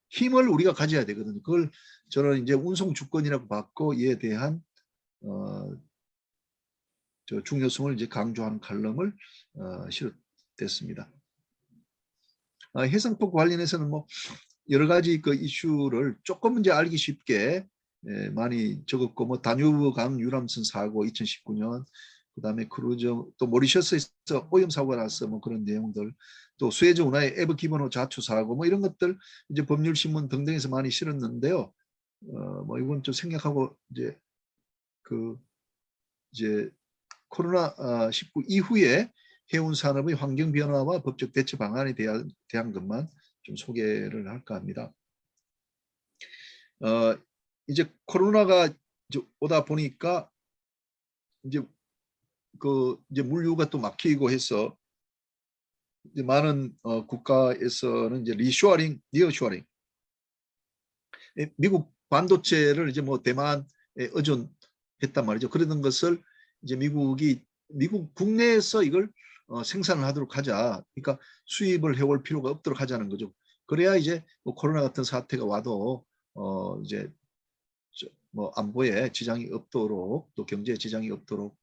힘을 우리가 가져야 되거든요. 그걸 저는 이제 운송 주권이라고 받고 이에 대한 저 중요성을 이제 강조하는 칼럼을 실었댔습니다. 해상법 관련해서는 뭐 여러 가지 그 이슈를 조금 이제 알기 쉽게 많이 적었고 뭐 다뉴브강 유람선 사고 2019년 그다음에 크루즈 또 모리셔스에서 오염 사고가 나서 뭐 그런 내용들 또 수에즈 운하의 에버 기본호 자초 사고 뭐 이런 것들 이제 법률신문 등등에서 많이 실었는데요. 뭐 이건 좀 생략하고 이제 코로나19 이후에 해운 산업의 환경 변화와 법적 대처 방안에 대한 것만 좀 소개를 할까 합니다. 이제 코로나가 이제 오다 보니까 이제 이제 물류가 또 막히고 해서 이제 많은 국가에서는 이제 리쇼어링, 니어쇼어링, 미국 반도체를 이제 뭐 대만에 의존했단 말이죠. 그러던 것을 이제 미국 국내에서 이걸 생산을 하도록 하자. 그러니까 수입을 해올 필요가 없도록 하자는 거죠. 그래야 이제 뭐 코로나 같은 사태가 와도 이제 뭐 안보에 지장이 없도록 또 경제에 지장이 없도록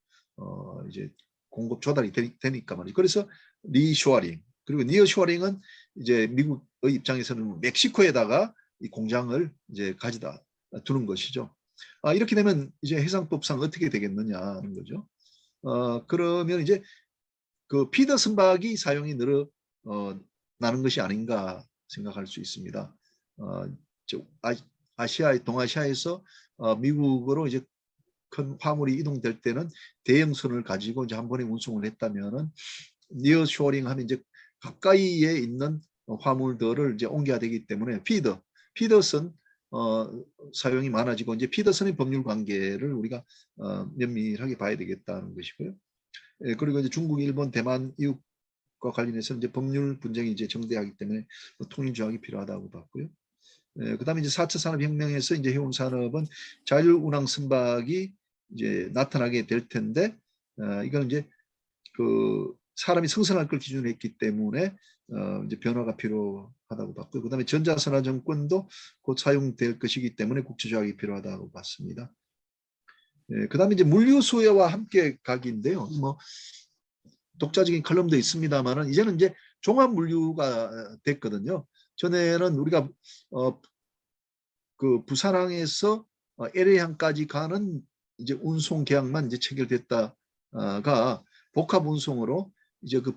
이제 공급 조달이 되니까 말이죠. 그래서 리쇼어링 그리고 니어쇼어링은 이제 미국의 입장에서는 멕시코에다가 이 공장을 이제 가져다 두는 것이죠. 이렇게 되면 이제 해상법상 어떻게 되겠느냐 하는 거죠. 그러면 이제 그 피더 선박이 사용이 나는 것이 아닌가 생각할 수 있습니다. 동아시아에서 미국으로 이제 큰 화물이 이동될 때는 대형선을 가지고 이제 한 번에 운송을 했다면은 니어쇼어링 하는 이제 가까이에 있는 화물들을 이제 옮겨야 되기 때문에 피더선 사용이 많아지고 이제 피더선의 법률 관계를 우리가 면밀하게 봐야 되겠다는 것이고요. 그리고 이제 중국, 일본, 대만 이웃과 관련해서 이제 법률 분쟁이 이제 정대하기 때문에 통일 조약이 필요하다고 봤고요. 그다음에 이제 4차 산업혁명에서 이제 해운 산업은 자율운항 선박이 이제 나타나게 될 텐데 이건 이제 그 사람이 승선할 걸 기준으로 했기 때문에 이제 변화가 필요하다고 봤고요. 그다음에 전자선화 정권도 곧 사용될 것이기 때문에 국제조약이 필요하다고 봤습니다. 그다음에 이제 물류 수요와 함께 가기인데요. 뭐 독자적인 칼럼도 있습니다만은 이제는 이제 종합 물류가 됐거든요. 전에는 우리가 그 부산항에서 LA항까지 가는 이제 운송 계약만 이제 체결됐다가 복합 운송으로 이제 그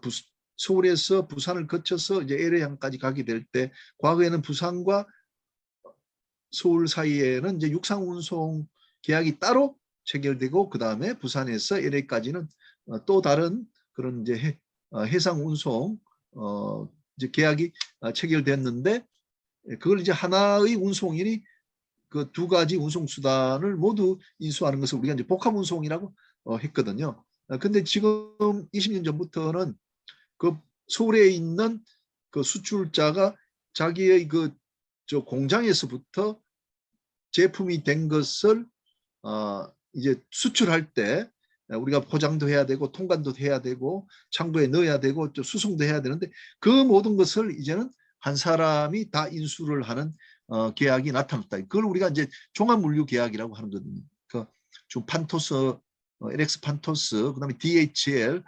서울에서 부산을 거쳐서 이제 LA항까지 가게 될 때 과거에는 부산과 서울 사이에는 이제 육상 운송 계약이 따로 체결되고 그 다음에 부산에서 LA까지는 또 다른 그런 이제 해상 운송 이제 계약이 체결됐는데 그걸 이제 하나의 운송인이 그 두 가지 운송 수단을 모두 인수하는 것을 우리가 이제 복합 운송이라고 했거든요. 근데 지금 20년 전부터는 그 서울에 있는 그 수출자가 자기의 그 저 공장에서부터 제품이 된 것을 이제 수출할 때 우리가 포장도 해야 되고 통관도 해야 되고 창고에 넣어야 되고 또 수송도 해야 되는데 그 모든 것을 이제는 한 사람이 다 인수를 하는 계약이 나타났다. 그걸 우리가 이제 종합물류 계약이라고 하는 거거든요. 그 지금 판토스, LX 판토스, 그다음에 DHL,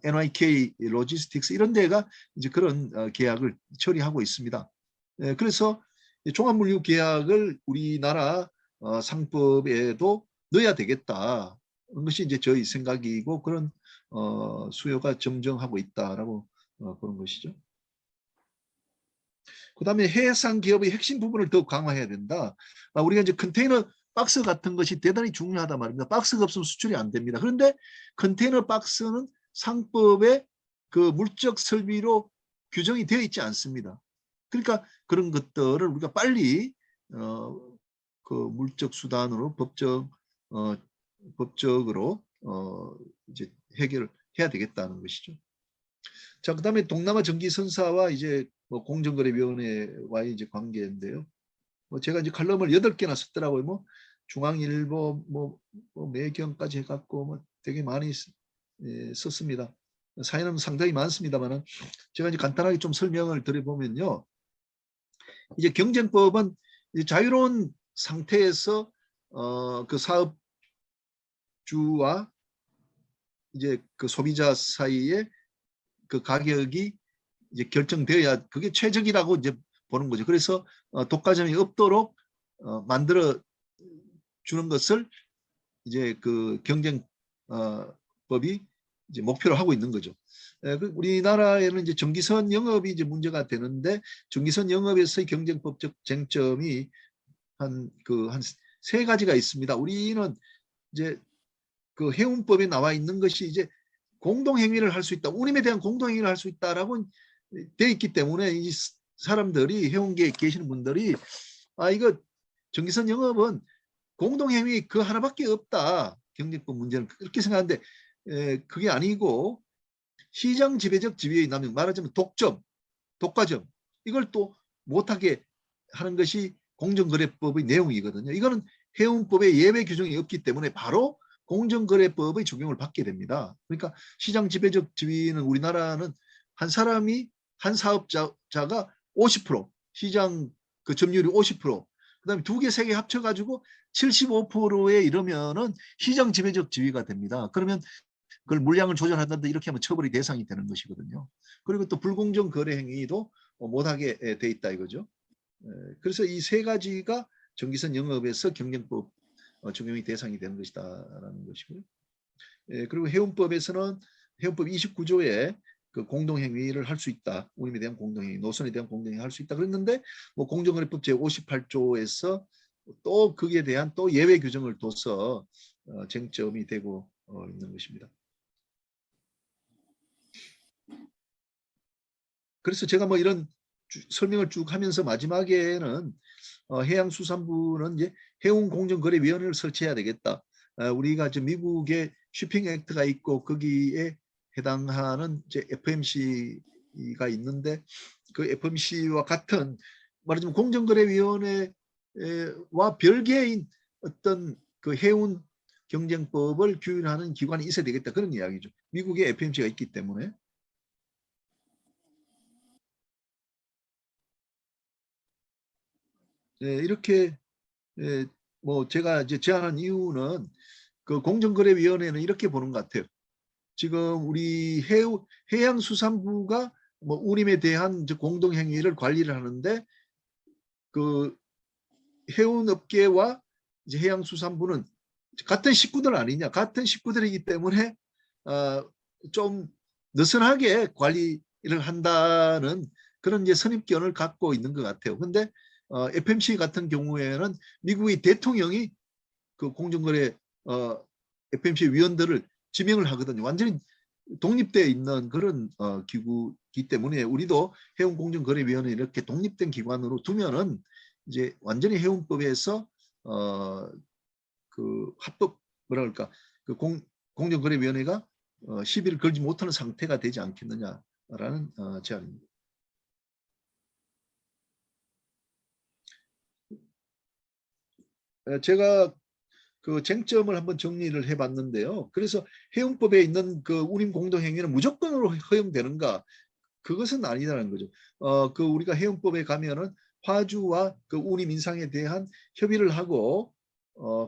NYK 로지스틱스 이런 데가 이제 그런 계약을 처리하고 있습니다. 그래서 종합물류 계약을 우리나라 상법에도 넣어야 되겠다. 그것이 이제 저희 생각이고 그런 수요가 점증하고 있다라고 보는 것이죠. 그다음에 해상 기업의 핵심 부분을 더 강화해야 된다. 우리가 이제 컨테이너 박스 같은 것이 대단히 중요하다 말입니다. 박스가 없으면 수출이 안 됩니다. 그런데 컨테이너 박스는 상법에 그 물적 설비로 규정이 되어 있지 않습니다. 그러니까 그런 것들을 우리가 빨리 그 물적 수단으로 법적으로 이제 해결해야 되겠다는 것이죠. 자, 그다음에 동남아 전기선사와 이제 뭐 공정거래위원회와의 이제 관계인데요. 뭐 제가 이제 칼럼을 8개나 썼더라고요. 뭐 중앙일보, 뭐 매경까지 해갖고 뭐 되게 많이 썼습니다. 사연은 상당히 많습니다만은 제가 이제 간단하게 좀 설명을 드려보면요. 이제 경쟁법은 이제 자유로운 상태에서 그 사업주와 이제 그 소비자 사이에 그 가격이 이제 결정되어야 그게 최적이라고 이제 보는 거죠. 그래서 독과점이 없도록 만들어 주는 것을 이제 그 경쟁법이 이제 목표로 하고 있는 거죠. 우리나라에는 이제 전기선 영업이 이제 문제가 되는데 전기선 영업에서의 경쟁법적 쟁점이 한 세 가지가 있습니다. 우리는 이제 그 해운법에 나와 있는 것이 이제 공동행위를 할 수 있다. 운임에 대한 공동행위를 할 수 있다라고 되어 있기 때문에 이 사람들이 해운계에 계시는 분들이 이거 전기선 영업은 공동행위 그 하나밖에 없다. 경쟁법 문제는 그렇게 생각하는데 그게 아니고 시장 지배적 지위의 남용 말하자면 독과점 이걸 또 못하게 하는 것이 공정거래법의 내용이거든요. 이거는 해운법에 예외 규정이 없기 때문에 바로 공정거래법의 적용을 받게 됩니다. 그러니까 시장 지배적 지위는 우리나라는 한 사람이 한 사업자가 50%, 시장 그 점유율이 50%, 그다음에 두 개, 세 개 합쳐가지고 75%에 이르면은 시장 지배적 지위가 됩니다. 그러면 그걸 물량을 조절한다 이렇게 하면 처벌이 대상이 되는 것이거든요. 그리고 또 불공정 거래 행위도 못하게 돼 있다 이거죠. 그래서 이 세 가지가 전기선 영업에서 경쟁법 적용이 대상이 되는 것이다라는 것이고요. 그리고 해운법에서는 해운법 29조에 그 공동행위를 할 수 있다. 운임에 대한 공동행위, 노선에 대한 공동행위 할 수 있다. 그랬는데 뭐 공정거래법 제58조에서 또 거기에 대한 또 예외 규정을 둬서 쟁점이 되고 있는 것입니다. 그래서 제가 뭐 이런 설명을 쭉 하면서 마지막에는 해양수산부는 이제 해운공정거래위원회를 설치해야 되겠다. 우리가 지금 미국의 쇼핑 액트가 있고 거기에 해당하는 이제 FMC가 있는데 그 FMC와 같은 말하자면 공정거래위원회와 별개인 어떤 그 해운 경쟁법을 규율하는 기관이 있어야 되겠다 그런 이야기죠. 미국에 FMC가 있기 때문에. 이렇게 뭐 제가 이제 제안한 이유는 그 공정거래위원회는 이렇게 보는 것 같아요. 지금 우리 해양수산부가 뭐 운임에 대한 공동행위를 관리를 하는데 그 해운업계와 이제 해양수산부는 같은 식구들 아니냐, 같은 식구들이기 때문에 좀 느슨하게 관리를 한다는 그런 이제 선입견을 갖고 있는 것 같아요. 근데 FMC 같은 경우에는 미국의 대통령이 그 공정거래 FMC 위원들을 지명을 하거든요. 완전히 독립되어 있는 그런 기구이기 때문에 우리도 해운공정거래위원회 이렇게 독립된 기관으로 두면은 이제 완전히 해운법에서 그 합법 뭐라 그럴까 그 공정거래위원회가 시비를 걸지 못하는 상태가 되지 않겠느냐라는 제안입니다. 제가 그 쟁점을 한번 정리를 해봤는데요. 그래서 해운법에 있는 그 운임 공동행위는 무조건으로 허용되는가? 그것은 아니라는 거죠. 그 우리가 해운법에 가면은 화주와 그 운임 인상에 대한 협의를 하고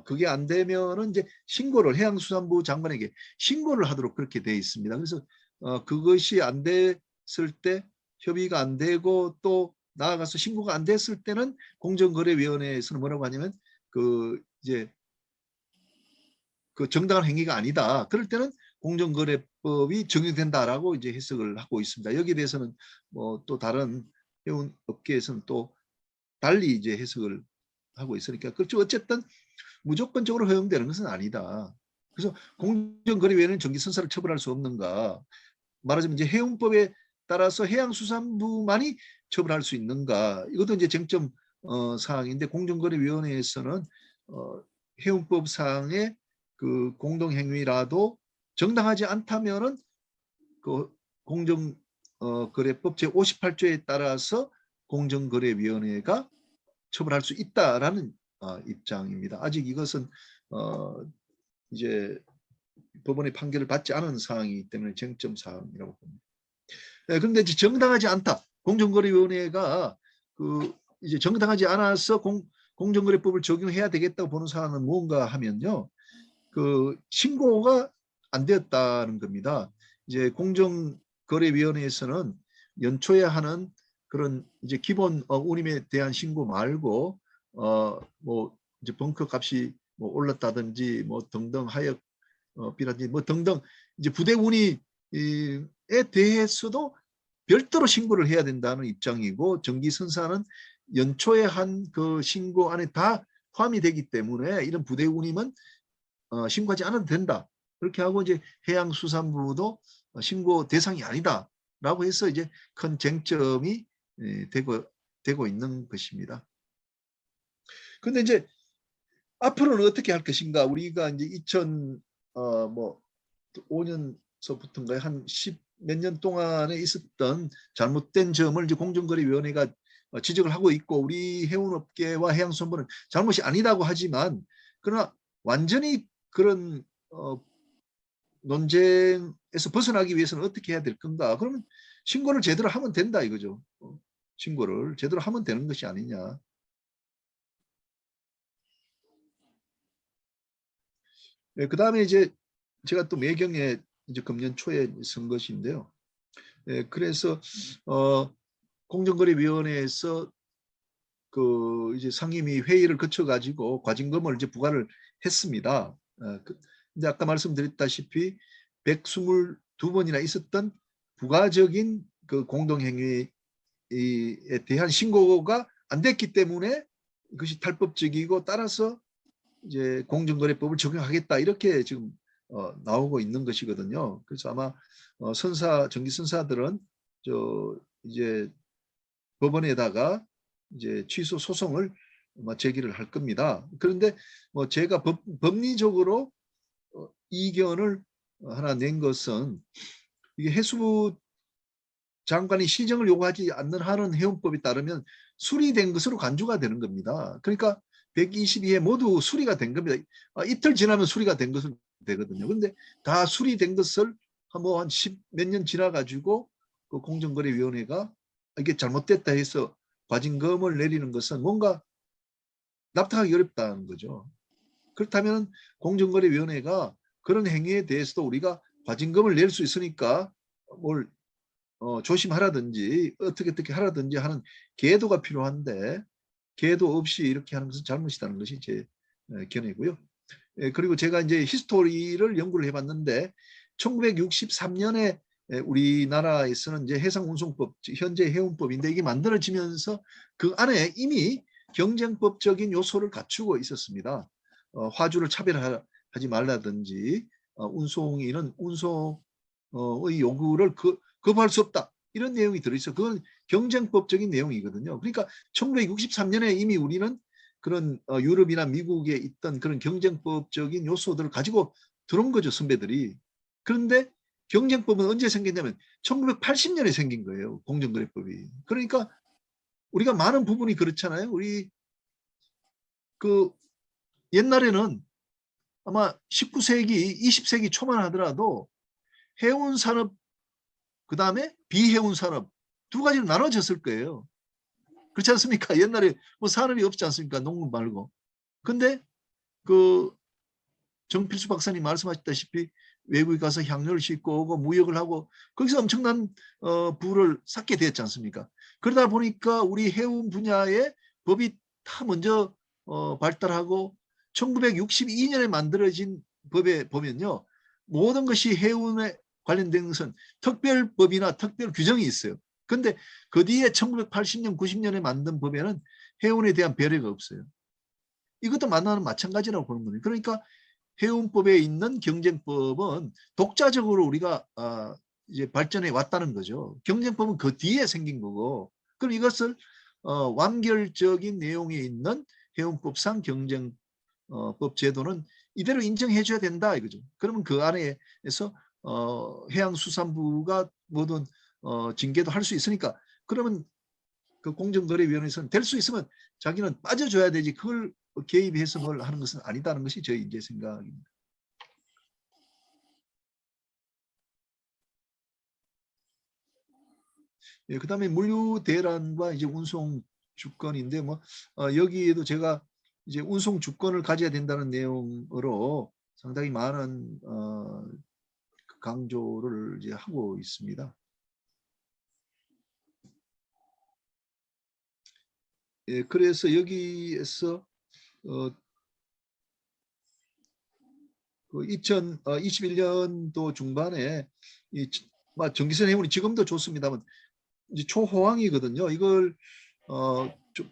그게 안 되면은 이제 신고를 해양수산부 장관에게 신고를 하도록 그렇게 돼 있습니다. 그래서 그것이 안 됐을 때 협의가 안 되고 또 나아가서 신고가 안 됐을 때는 공정거래위원회에서는 뭐라고 하냐면 그 이제 그 정당한 행위가 아니다. 그럴 때는 공정거래법이 적용된다라고 이제 해석을 하고 있습니다. 여기에 대해서는 뭐 또 다른 해운 업계에서는 또 달리 이제 해석을 하고 있으니까 그렇죠. 어쨌든 무조건적으로 허용되는 것은 아니다. 그래서 공정거래위원회는 정기선사를 처벌할 수 없는가? 말하자면 이제 해운법에 따라서 해양수산부만이 처벌할 수 있는가? 이것도 이제 쟁점 사항인데 공정거래위원회에서는 해운법상의 그 공동행위라도 정당하지 않다면은 그 공정거래법 제58조에 따라서 공정거래위원회가 처벌할 수 있다라는 입장입니다. 아직 이것은 이제 법원의 판결을 받지 않은 사항이기 때문에 쟁점 사항이라고 봅니다. 그런데 이제 정당하지 않다. 공정거래위원회가 그 이제 정당하지 않아서 공정거래법을 적용해야 되겠다고 보는 사항은 뭔가 하면요. 그 신고가 안 되었다는 겁니다. 이제 공정거래위원회에서는 연초에 하는 그런 이제 기본 운임에 대한 신고 말고 뭐 이제 벙커 값이 뭐 올랐다든지 뭐 등등 하역 비라든지 뭐 등등 이제 부대 운임에 대해서도 별도로 신고를 해야 된다는 입장이고 정기선사는 연초에 한 그 신고 안에 다 포함이 되기 때문에 이런 부대 운임은 신고하지 않아도 된다. 그렇게 하고 이제 해양수산부도 신고 대상이 아니다라고 해서 이제 큰 쟁점이 되고 있는 것입니다. 그런데 이제 앞으로는 어떻게 할 것인가? 우리가 이제 2005년서부터인가요? 한 10 몇 년 동안에 있었던 잘못된 점을 이제 공정거래위원회가 지적을 하고 있고 우리 해운업계와 해양수산부는 잘못이 아니다고 하지만 그러나 완전히 그런 논쟁에서 벗어나기 위해서는 어떻게 해야 될 건가? 그러면 신고를 제대로 하면 된다 이거죠. 신고를 제대로 하면 되는 것이 아니냐. 네, 그 다음에 이제 제가 또 매경에 이제 금년 초에 쓴 것인데요. 네, 그래서 공정거래위원회에서 그 이제 상임위 회의를 거쳐가지고 과징금을 이제 부과를 했습니다. 근데 아까 말씀드렸다시피 122번이나 있었던 부가적인 그 공동행위에 대한 신고가 안 됐기 때문에 그것이 탈법적이고 따라서 이제 공정거래법을 적용하겠다 이렇게 지금 나오고 있는 것이거든요. 그래서 아마 전기 선사들은 저 이제 법원에다가 이제 취소 소송을 제기를 할 겁니다. 그런데 뭐 제가 법리적으로 이견을 하나 낸 것은 이게 해수부 장관이 시정을 요구하지 않는 한은 해운법에 따르면 수리된 것으로 간주가 되는 겁니다. 그러니까 122회 모두 수리가 된 겁니다. 이틀 지나면 수리가 된 것으로 되거든요. 그런데 다 수리된 것을 뭐 한 10 몇 년 지나가지고 그 공정거래위원회가 이게 잘못됐다 해서 과징금을 내리는 것은 뭔가 납득하기 어렵다는 거죠. 그렇다면 공정거래위원회가 그런 행위에 대해서도 우리가 과징금을 낼 수 있으니까 뭘 조심하라든지 어떻게 하라든지 하는 계도가 필요한데 계도 없이 이렇게 하는 것은 잘못이라는 것이 제 견해고요. 그리고 제가 이제 히스토리를 연구를 해봤는데 1963년에 우리나라에서는 이제 해상운송법, 현재 해운법인데 이게 만들어지면서 그 안에 이미 경쟁법적인 요소를 갖추고 있었습니다. 화주를 차별하지 말라든지 운송인은 운송의 요구를 거부할 수 없다. 이런 내용이 들어있어. 그건 경쟁법적인 내용이거든요. 그러니까 1963년에 이미 우리는 그런 유럽이나 미국에 있던 그런 경쟁법적인 요소들을 가지고 들어온 거죠, 선배들이. 그런데 경쟁법은 언제 생겼냐면 1980년에 생긴 거예요, 공정거래법이. 그러니까 우리가 많은 부분이 그렇잖아요. 우리 그 옛날에는 아마 19세기, 20세기 초만 하더라도 해운 산업 그 다음에 비해운 산업 두 가지로 나눠졌을 거예요. 그렇지 않습니까? 옛날에 뭐 산업이 없지 않습니까? 농업 말고. 근데 그 정필수 박사님 말씀하셨다시피 외국에 가서 향료를 싣고 오고 무역을 하고 거기서 엄청난 부를 쌓게 되었지 않습니까? 그러다 보니까 우리 해운 분야의 법이 다 먼저 발달하고 1962년에 만들어진 법에 보면요. 모든 것이 해운에 관련된 것은 특별법이나 특별 규정이 있어요. 그런데 그 뒤에 1980년, 90년에 만든 법에는 해운에 대한 배려가 없어요. 이것도 만나는 마찬가지라고 보는 거예요. 그러니까 해운법에 있는 경쟁법은 독자적으로 우리가 이제 발전해 왔다는 거죠. 경쟁법은 그 뒤에 생긴 거고, 그럼 이것을 완결적인 내용이 있는 해운법상 경쟁법 제도는 이대로 인정해 줘야 된다 이거죠. 그러면 그 안에서 해양수산부가 모든 징계도 할 수 있으니까 그러면 그 공정거래위원회에서는 될 수 있으면 자기는 빠져줘야 되지 그걸 개입해서 뭘 하는 것은 아니다는 것이 저희 이제 생각입니다. 예, 그다음에 물류 대란과 이제 운송 주권인데 뭐 여기에도 제가 이제 운송 주권을 가져야 된다는 내용으로 상당히 많은 강조를 이제 하고 있습니다. 예, 그래서 여기에서 그 2021년도 중반에 이 정기선 해운이 지금도 좋습니다만 이제 초호황이거든요. 이걸 좀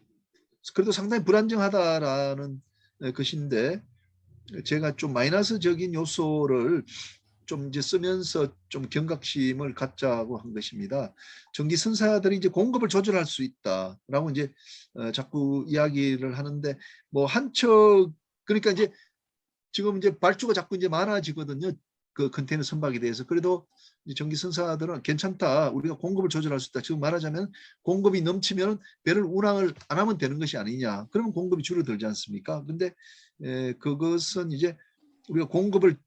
그래도 상당히 불안정하다라는 것인데 제가 좀 마이너스적인 요소를 좀 이제 쓰면서 좀 경각심을 갖자고 한 것입니다. 전기 선사들이 이제 공급을 조절할 수 있다라고 이제 자꾸 이야기를 하는데 뭐 한척 그러니까 이제 지금 이제 발주가 자꾸 이제 많아지거든요. 그 컨테이너 선박에 대해서. 그래도 전기 선사들은 괜찮다. 우리가 공급을 조절할 수 있다. 지금 말하자면 공급이 넘치면 배를 운항을 안 하면 되는 것이 아니냐. 그러면 공급이 줄어들지 않습니까? 근데 그것은 이제 우리가 공급을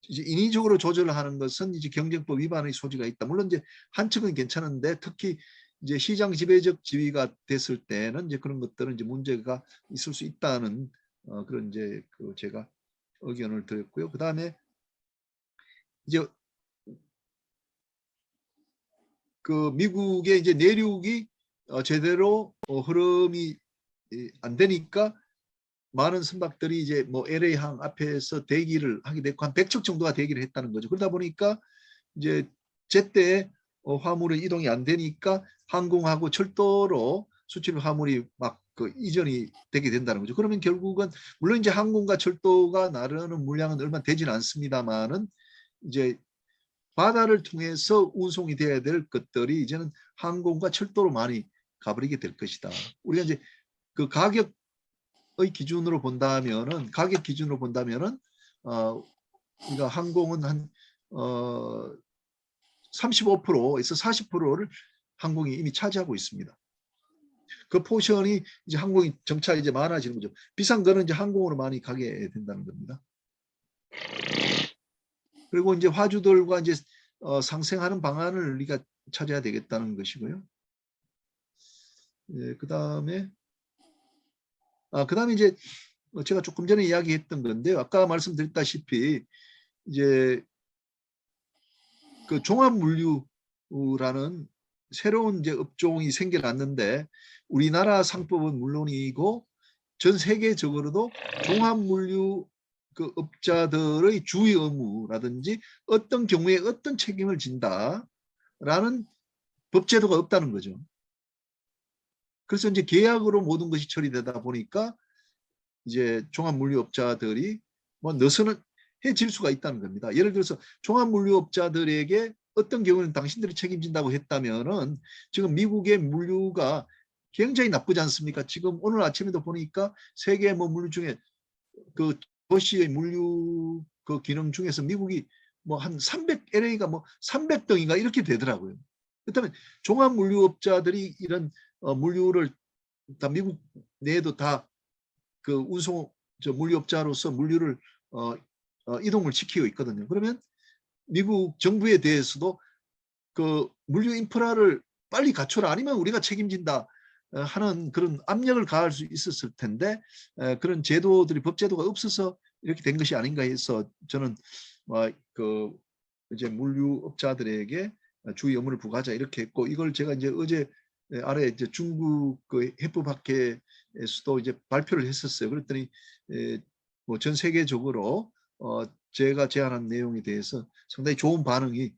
이제 인위적으로 조절하는 것은 이제 경쟁법 위반의 소지가 있다. 물론 이제 한 측은 괜찮은데 특히 이제 시장 지배적 지위가 됐을 때는 이제 그런 것들은 이제 문제가 있을 수 있다는 그런 이제 그 제가 의견을 드렸고요. 그 다음에 이제 그 미국의 이제 내륙이 제대로 흐름이 안 되니까 많은 선박들이 이제 뭐 LA항 앞에서 대기를 하게 됐고 한 100척 정도가 대기를 했다는 거죠. 그러다 보니까 이제 제때 화물의 이동이 안 되니까 항공하고 철도로 수출 화물이 막 그 이전이 되게 된다는 거죠. 그러면 결국은 물론 이제 항공과 철도가 나르는 물량은 얼마 되지는 않습니다만은 이제 바다를 통해서 운송이 돼야 될 것들이 이제는 항공과 철도로 많이 가버리게 될 것이다. 우리가 이제 그 가격의 기준으로 본다면은 가격 기준으로 본다면은 우리가 항공은 한 35%에서 40%를 항공이 이미 차지하고 있습니다. 그 포션이 이제 항공이 점차 이제 많아지는 거죠. 비싼 거는 이제 항공으로 많이 가게 된다는 겁니다. 그리고 이제 화주들과 이제 상생하는 방안을 우리가 찾아야 되겠다는 것이고요. 예, 그다음에 이제 제가 조금 전에 이야기했던 건데요. 아까 말씀드렸다시피 이제 그 종합물류라는 새로운 이제 업종이 생겨났는데 우리나라 상법은 물론이고 전 세계적으로도 종합물류 그 업자들의 주의 의무라든지 어떤 경우에 어떤 책임을 진다라는 법제도가 없다는 거죠. 그래서 이제 계약으로 모든 것이 처리되다 보니까 이제 종합물류업자들이 뭐 느슨해질 수가 있다는 겁니다. 예를 들어서 종합물류업자들에게 어떤 경우는 당신들이 책임진다고 했다면은 지금 미국의 물류가 굉장히 나쁘지 않습니까? 지금 오늘 아침에도 보니까 세계 뭐 물류 중에 그 도시의 물류 그 기능 중에서 미국이 뭐 한 300, LA가 뭐 300등인가 이렇게 되더라고요. 그렇다면 종합물류업자들이 이런 물류를 다 미국 내에도 다 그 운송 물류업자로서 물류를 이동을 시키고 있거든요. 그러면 미국 정부에 대해서도 그 물류 인프라를 빨리 갖춰라 아니면 우리가 책임진다 하는 그런 압력을 가할 수 있었을 텐데 그런 제도들이 법제도가 없어서 이렇게 된 것이 아닌가 해서 저는 그 이제 물류업자들에게 주의 의무를 부과하자 이렇게 했고 이걸 제가 이제 어제 아래 이제 중국 그 해법학회에서도 이제 발표를 했었어요. 그랬더니 뭐 전 세계적으로 제가 제안한 내용에 대해서 상당히 좋은 반응이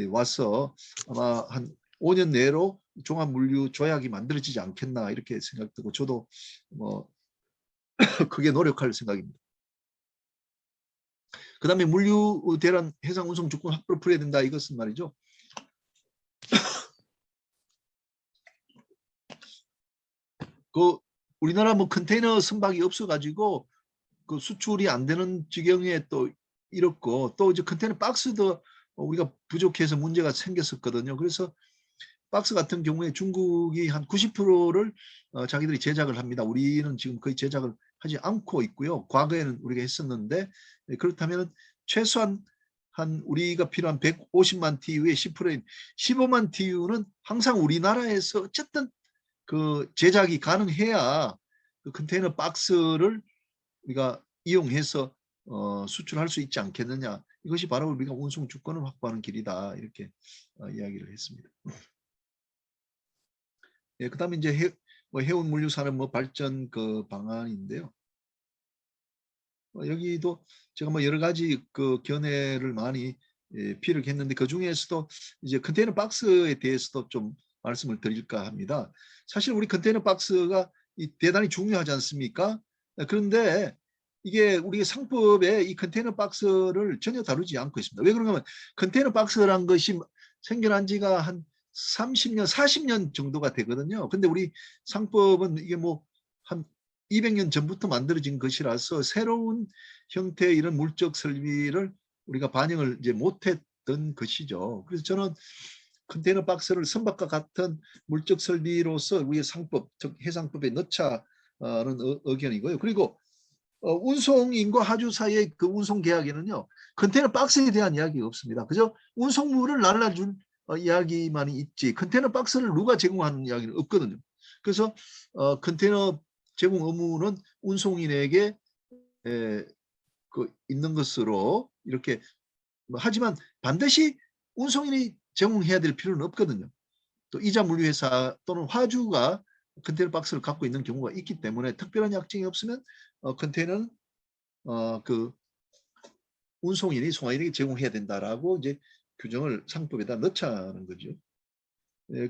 와서 아마 한 5년 내로 종합물류 조약이 만들어지지 않겠나 이렇게 생각되고 저도 뭐 크게 노력할 생각입니다. 그 다음에 물류 대란 해상 운송 주권 확보를 풀어야 된다 이것은 말이죠. 그 우리나라 뭐 컨테이너 선박이 없어가지고 그 수출이 안 되는 지경에 또 이렇고 또 이제 컨테이너 박스도 우리가 부족해서 문제가 생겼었거든요. 그래서 박스 같은 경우에 중국이 한 90%를 자기들이 제작을 합니다. 우리는 지금 거의 제작을 하지 않고 있고요. 과거에는 우리가 했었는데 그렇다면 최소한 한 우리가 필요한 150만 TU의 10%인 15만 TU는 항상 우리나라에서 어쨌든 그 제작이 가능해야 그 컨테이너 박스를 우리가 이용해서 수출할 수 있지 않겠느냐. 이것이 바로 우리가 운송 주권을 확보하는 길이다. 이렇게 이야기를 했습니다. 예, 그다음에 이제 해운 물류 산업 뭐 발전 그 방안인데요. 여기도 제가 뭐 여러 가지 그 견해를 많이 피력했는데 그 중에서도 이제 컨테이너 박스에 대해서도 좀 말씀을 드릴까 합니다. 사실 우리 컨테이너 박스가 대단히 중요하지 않습니까? 그런데 이게 우리 상법에 이 컨테이너 박스를 전혀 다루지 않고 있습니다. 왜 그런가 하면 컨테이너 박스라는 것이 생겨난 지가 한 30년, 40년 정도가 되거든요. 근데 우리 상법은 이게 뭐 한 200년 전부터 만들어진 것이라서 새로운 형태의 이런 물적 설비를 우리가 반영을 이제 못했던 것이죠. 그래서 저는 컨테이너 박스를 선박과 같은 물적 설비로서 우리의 상법, 즉 해상법에 넣자는 의견이고요. 그리고 운송인과 하주 사이의 그 운송 계약에는요, 컨테이너 박스에 대한 이야기가 없습니다. 그저 운송물을 날라줄 이야기만 있지 컨테이너 박스를 누가 제공하는 이야기는 없거든요. 그래서 컨테이너 제공 의무는 운송인에게 있는 것으로 이렇게 하지만 반드시 운송인이 제공해야 될 필요는 없거든요. 또 이자 물류회사 또는 화주가 컨테이너 박스를 갖고 있는 경우가 있기 때문에 특별한 약정이 없으면 컨테이너는 그 운송인이 송화인에게 제공해야 된다라고 이제 규정을 상법에다 넣자는 거죠.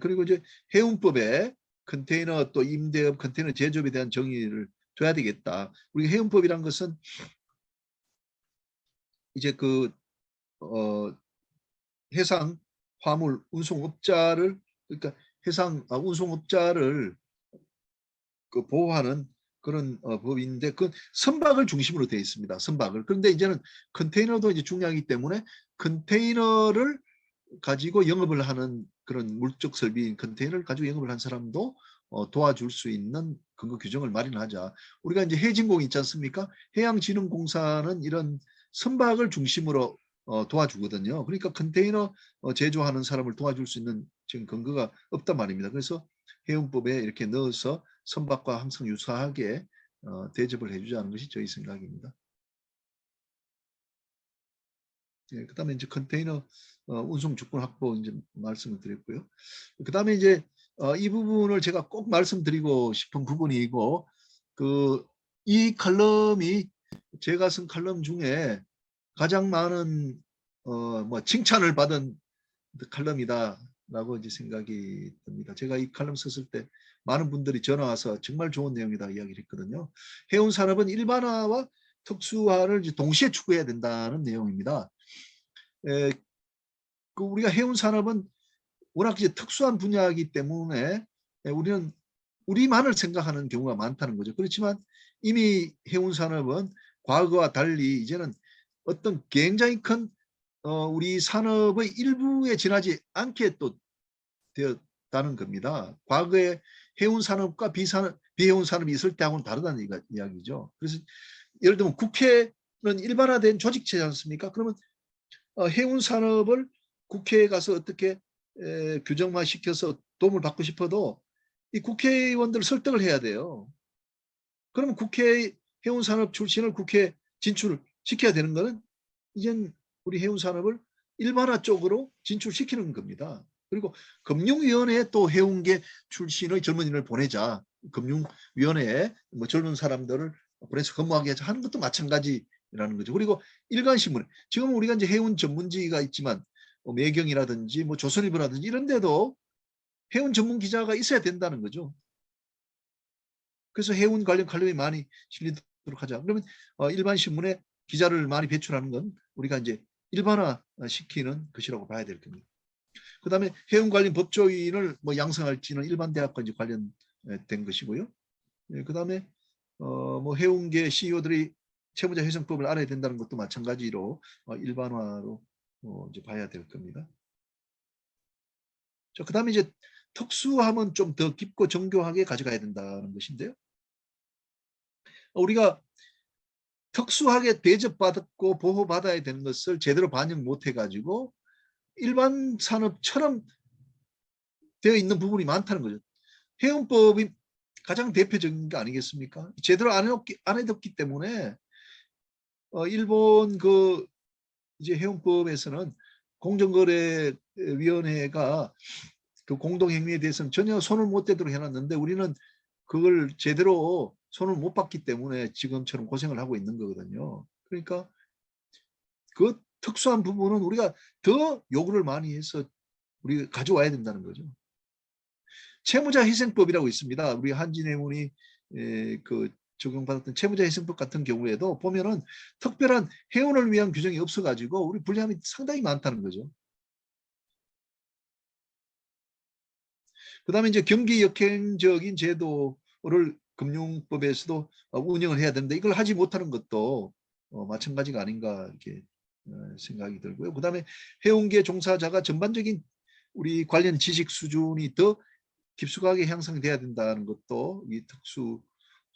그리고 이제 해운법에 컨테이너 또 임대업 컨테이너 제조업에 대한 정의를 둬야 되겠다. 우리 해운법이란 것은 이제 해상 화물 운송업자를 그러니까 해상 운송업자를 보호하는 그런 법인데 그 선박을 중심으로 되어 있습니다. 선박을. 그런데 이제는 컨테이너도 이제 중요하기 때문에 컨테이너를 가지고 영업을 하는 그런 물적 설비인 컨테이너를 가지고 영업을 한 사람도 도와줄 수 있는 근거 규정을 마련하자. 우리가 이제 해진공이 있지 않습니까? 해양진흥공사는 이런 선박을 중심으로 도와주거든요. 그러니까 컨테이너 제조하는 사람을 도와줄 수 있는 지금 근거가 없단 말입니다. 그래서 해운법에 이렇게 넣어서 선박과 항상 유사하게 대접을 해주자는 것이 저희 생각입니다. 그다음에 이제 컨테이너 운송 주권 확보 이제 말씀을 드렸고요. 그다음에 이제 이 부분을 제가 꼭 말씀드리고 싶은 부분이고 이 칼럼이 제가 쓴 칼럼 중에 가장 많은 뭐 칭찬을 받은 칼럼이다라고 이제 생각이 듭니다. 제가 이 칼럼 썼을 때 많은 분들이 전화 와서 정말 좋은 내용이다 이야기를 했거든요. 해운 산업은 일반화와 특수화를 이제 동시에 추구해야 된다는 내용입니다. 우리가 해운 산업은 워낙 이제 특수한 분야이기 때문에 우리는 우리만을 생각하는 경우가 많다는 거죠. 그렇지만 이미 해운 산업은 과거와 달리 이제는 어떤 굉장히 큰 우리 산업의 일부에 지나지 않게 또 되었다는 겁니다. 과거에 해운 산업과 비해운 산업이 있을 때하고는 다르다는 이야기죠. 그래서 예를 들면 국회는 일반화된 조직체지 않습니까? 그러면 해운 산업을 국회에 가서 어떻게 규정화 시켜서 도움을 받고 싶어도 이 국회의원들을 설득을 해야 돼요. 그러면 국회 해운 산업 출신을 국회에 진출시켜야 되는 것은 이젠 우리 해운 산업을 일반화 쪽으로 진출시키는 겁니다. 그리고 금융위원회에 또 해운계 출신의 젊은이를 보내자. 금융위원회에 뭐 젊은 사람들을 보내서 근무하게 하는 것도 마찬가지라는 거죠. 그리고 일간신문 지금 우리가 이제 해운 전문지가 있지만 매경이라든지 뭐 조선일보라든지 이런 데도 해운 전문 기자가 있어야 된다는 거죠. 그래서 해운 관련 칼럼이 많이 실리도록 하자. 그러면 일반 신문에 기자를 많이 배출하는 건 우리가 이제 일반화 시키는 것이라고 봐야 될 겁니다. 그다음에 해운 관련 법조인을 뭐 양성할지는 일반 대학과 이제 관련된 것이고요. 그다음에 뭐 해운계 CEO들이 채무자 회생법을 알아야 된다는 것도 마찬가지로 일반화로 이제 봐야 될 겁니다. 자, 그다음에 이제 특수함은 좀 더 깊고 정교하게 가져가야 된다는 것인데요. 우리가 특수하게 대접받고 보호받아야 되는 것을 제대로 반영 못해가지고 일반 산업처럼 되어 있는 부분이 많다는 거죠. 해운법이 가장 대표적인 게 아니겠습니까? 제대로 안 해뒀기 때문에 일본 이제 해운법에서는 공정거래위원회가 그 공동행위에 대해서는 전혀 손을 못 대도록 해놨는데 우리는 그걸 제대로 손을 못 봤기 때문에 지금처럼 고생을 하고 있는 거거든요. 그러니까 그 특수한 부분은 우리가 더 요구를 많이 해서 우리가 가져와야 된다는 거죠. 채무자희생법이라고 있습니다. 우리 한진해운이 적용받았던 채무자희생법 같은 경우에도 보면은 특별한 해운을 위한 규정이 없어가지고 우리 불리함이 상당히 많다는 거죠. 그다음에 이제 경기역행적인 제도를 금융법에서도 운영을 해야 되는데 이걸 하지 못하는 것도 마찬가지가 아닌가 이렇게 생각이 들고요. 그다음에 해운계 종사자가 전반적인 우리 관련 지식 수준이 더 깊숙하게 향상돼야 된다는 것도 이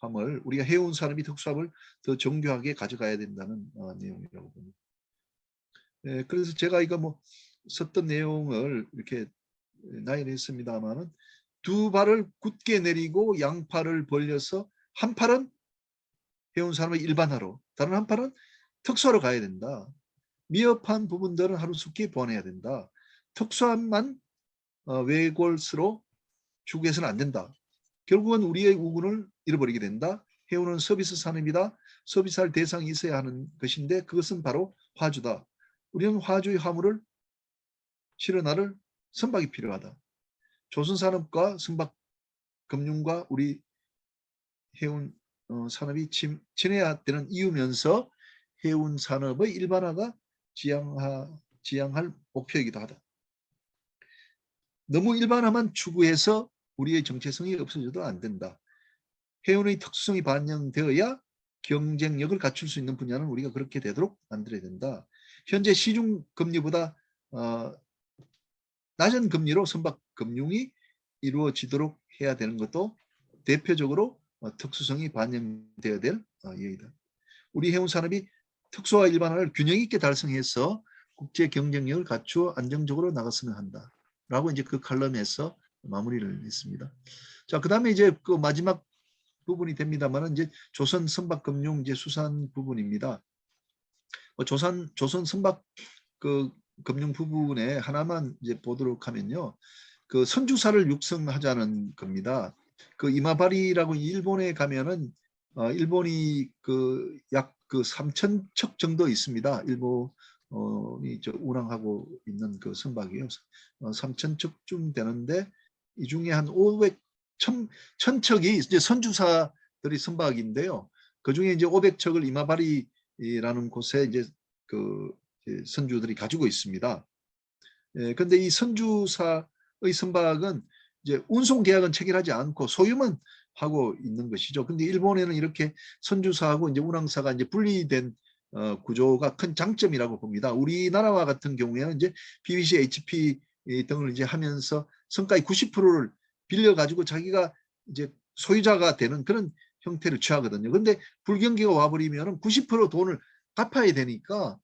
특수함을 우리가 해운 산업이 특수함을 더 정교하게 가져가야 된다는 내용이라고 봅니다. 그래서 제가 이거 뭐 썼던 내용을 이렇게 나열했습니다만은 두 발을 굳게 내리고 양팔을 벌려서 한 팔은 해운 산업의 일반화로 다른 한 팔은 특수화로 가야 된다. 미흡한 부분들은 하루속히 보완해야 된다. 특수함만 외골수로 추구해서는 안 된다. 결국은 우리의 우군을 잃어버리게 된다. 해운은 서비스 산업이다. 서비스할 대상이 있어야 하는 것인데 그것은 바로 화주다. 우리는 화주의 화물을 실어 나를 선박이 필요하다. 조선산업과 선박금융과 우리 해운 산업이 친해야 되는 이유면서 해운 산업의 일반화가 지향할 목표이기도 하다. 너무 일반화만 추구해서 우리의 정체성이 없어져도 안 된다. 해운의 특수성이 반영되어야 경쟁력을 갖출 수 있는 분야는 우리가 그렇게 되도록 만들어야 된다. 현재 시중 금리보다 낮은 금리로 선박금융이 이루어지도록 해야 되는 것도 대표적으로 특수성이 반영되어야 될 예이다. 우리 해운 산업이 특수화 일반화를 균형 있게 달성해서 국제 경쟁력을 갖추어 안정적으로 나갔으면 한다. 라고 이제 그 칼럼에서 마무리를 했습니다. 자, 그다음에 이제 그 마지막 부분이 됩니다만은 이제 조선 선박금융 이제 수산 부분입니다. 조선 선박 그 금융 부분에 하나만 이제 보도록 하면요. 그 선주사를 육성하자는 겁니다. 그 이마바리라고 일본에 가면은 일본이 그 약 그 3,000척 정도 있습니다. 일본이 운항하고 있는 그 선박이요. 3,000척쯤 되는데 이 중에 한 1,000척이 이제 선주사들이 선박인데요. 그 중에 이제 500척을 이마바리라는 곳에 이제 그 선주들이 가지고 있습니다. 그런데 이 선주사의 선박은 이제 운송 계약은 체결하지 않고 소유만 하고 있는 것이죠. 근데 일본에는 이렇게 선주사하고 이제 운항사가 이제 분리된 구조가 큰 장점이라고 봅니다. 우리나라와 같은 경우에는 이제 BBC, HP 등을 이제 하면서 성과의 90%를 빌려가지고 자기가 이제 소유자가 되는 그런 형태를 취하거든요. 근데 불경기가 와버리면 90% 돈을 갚아야 되니까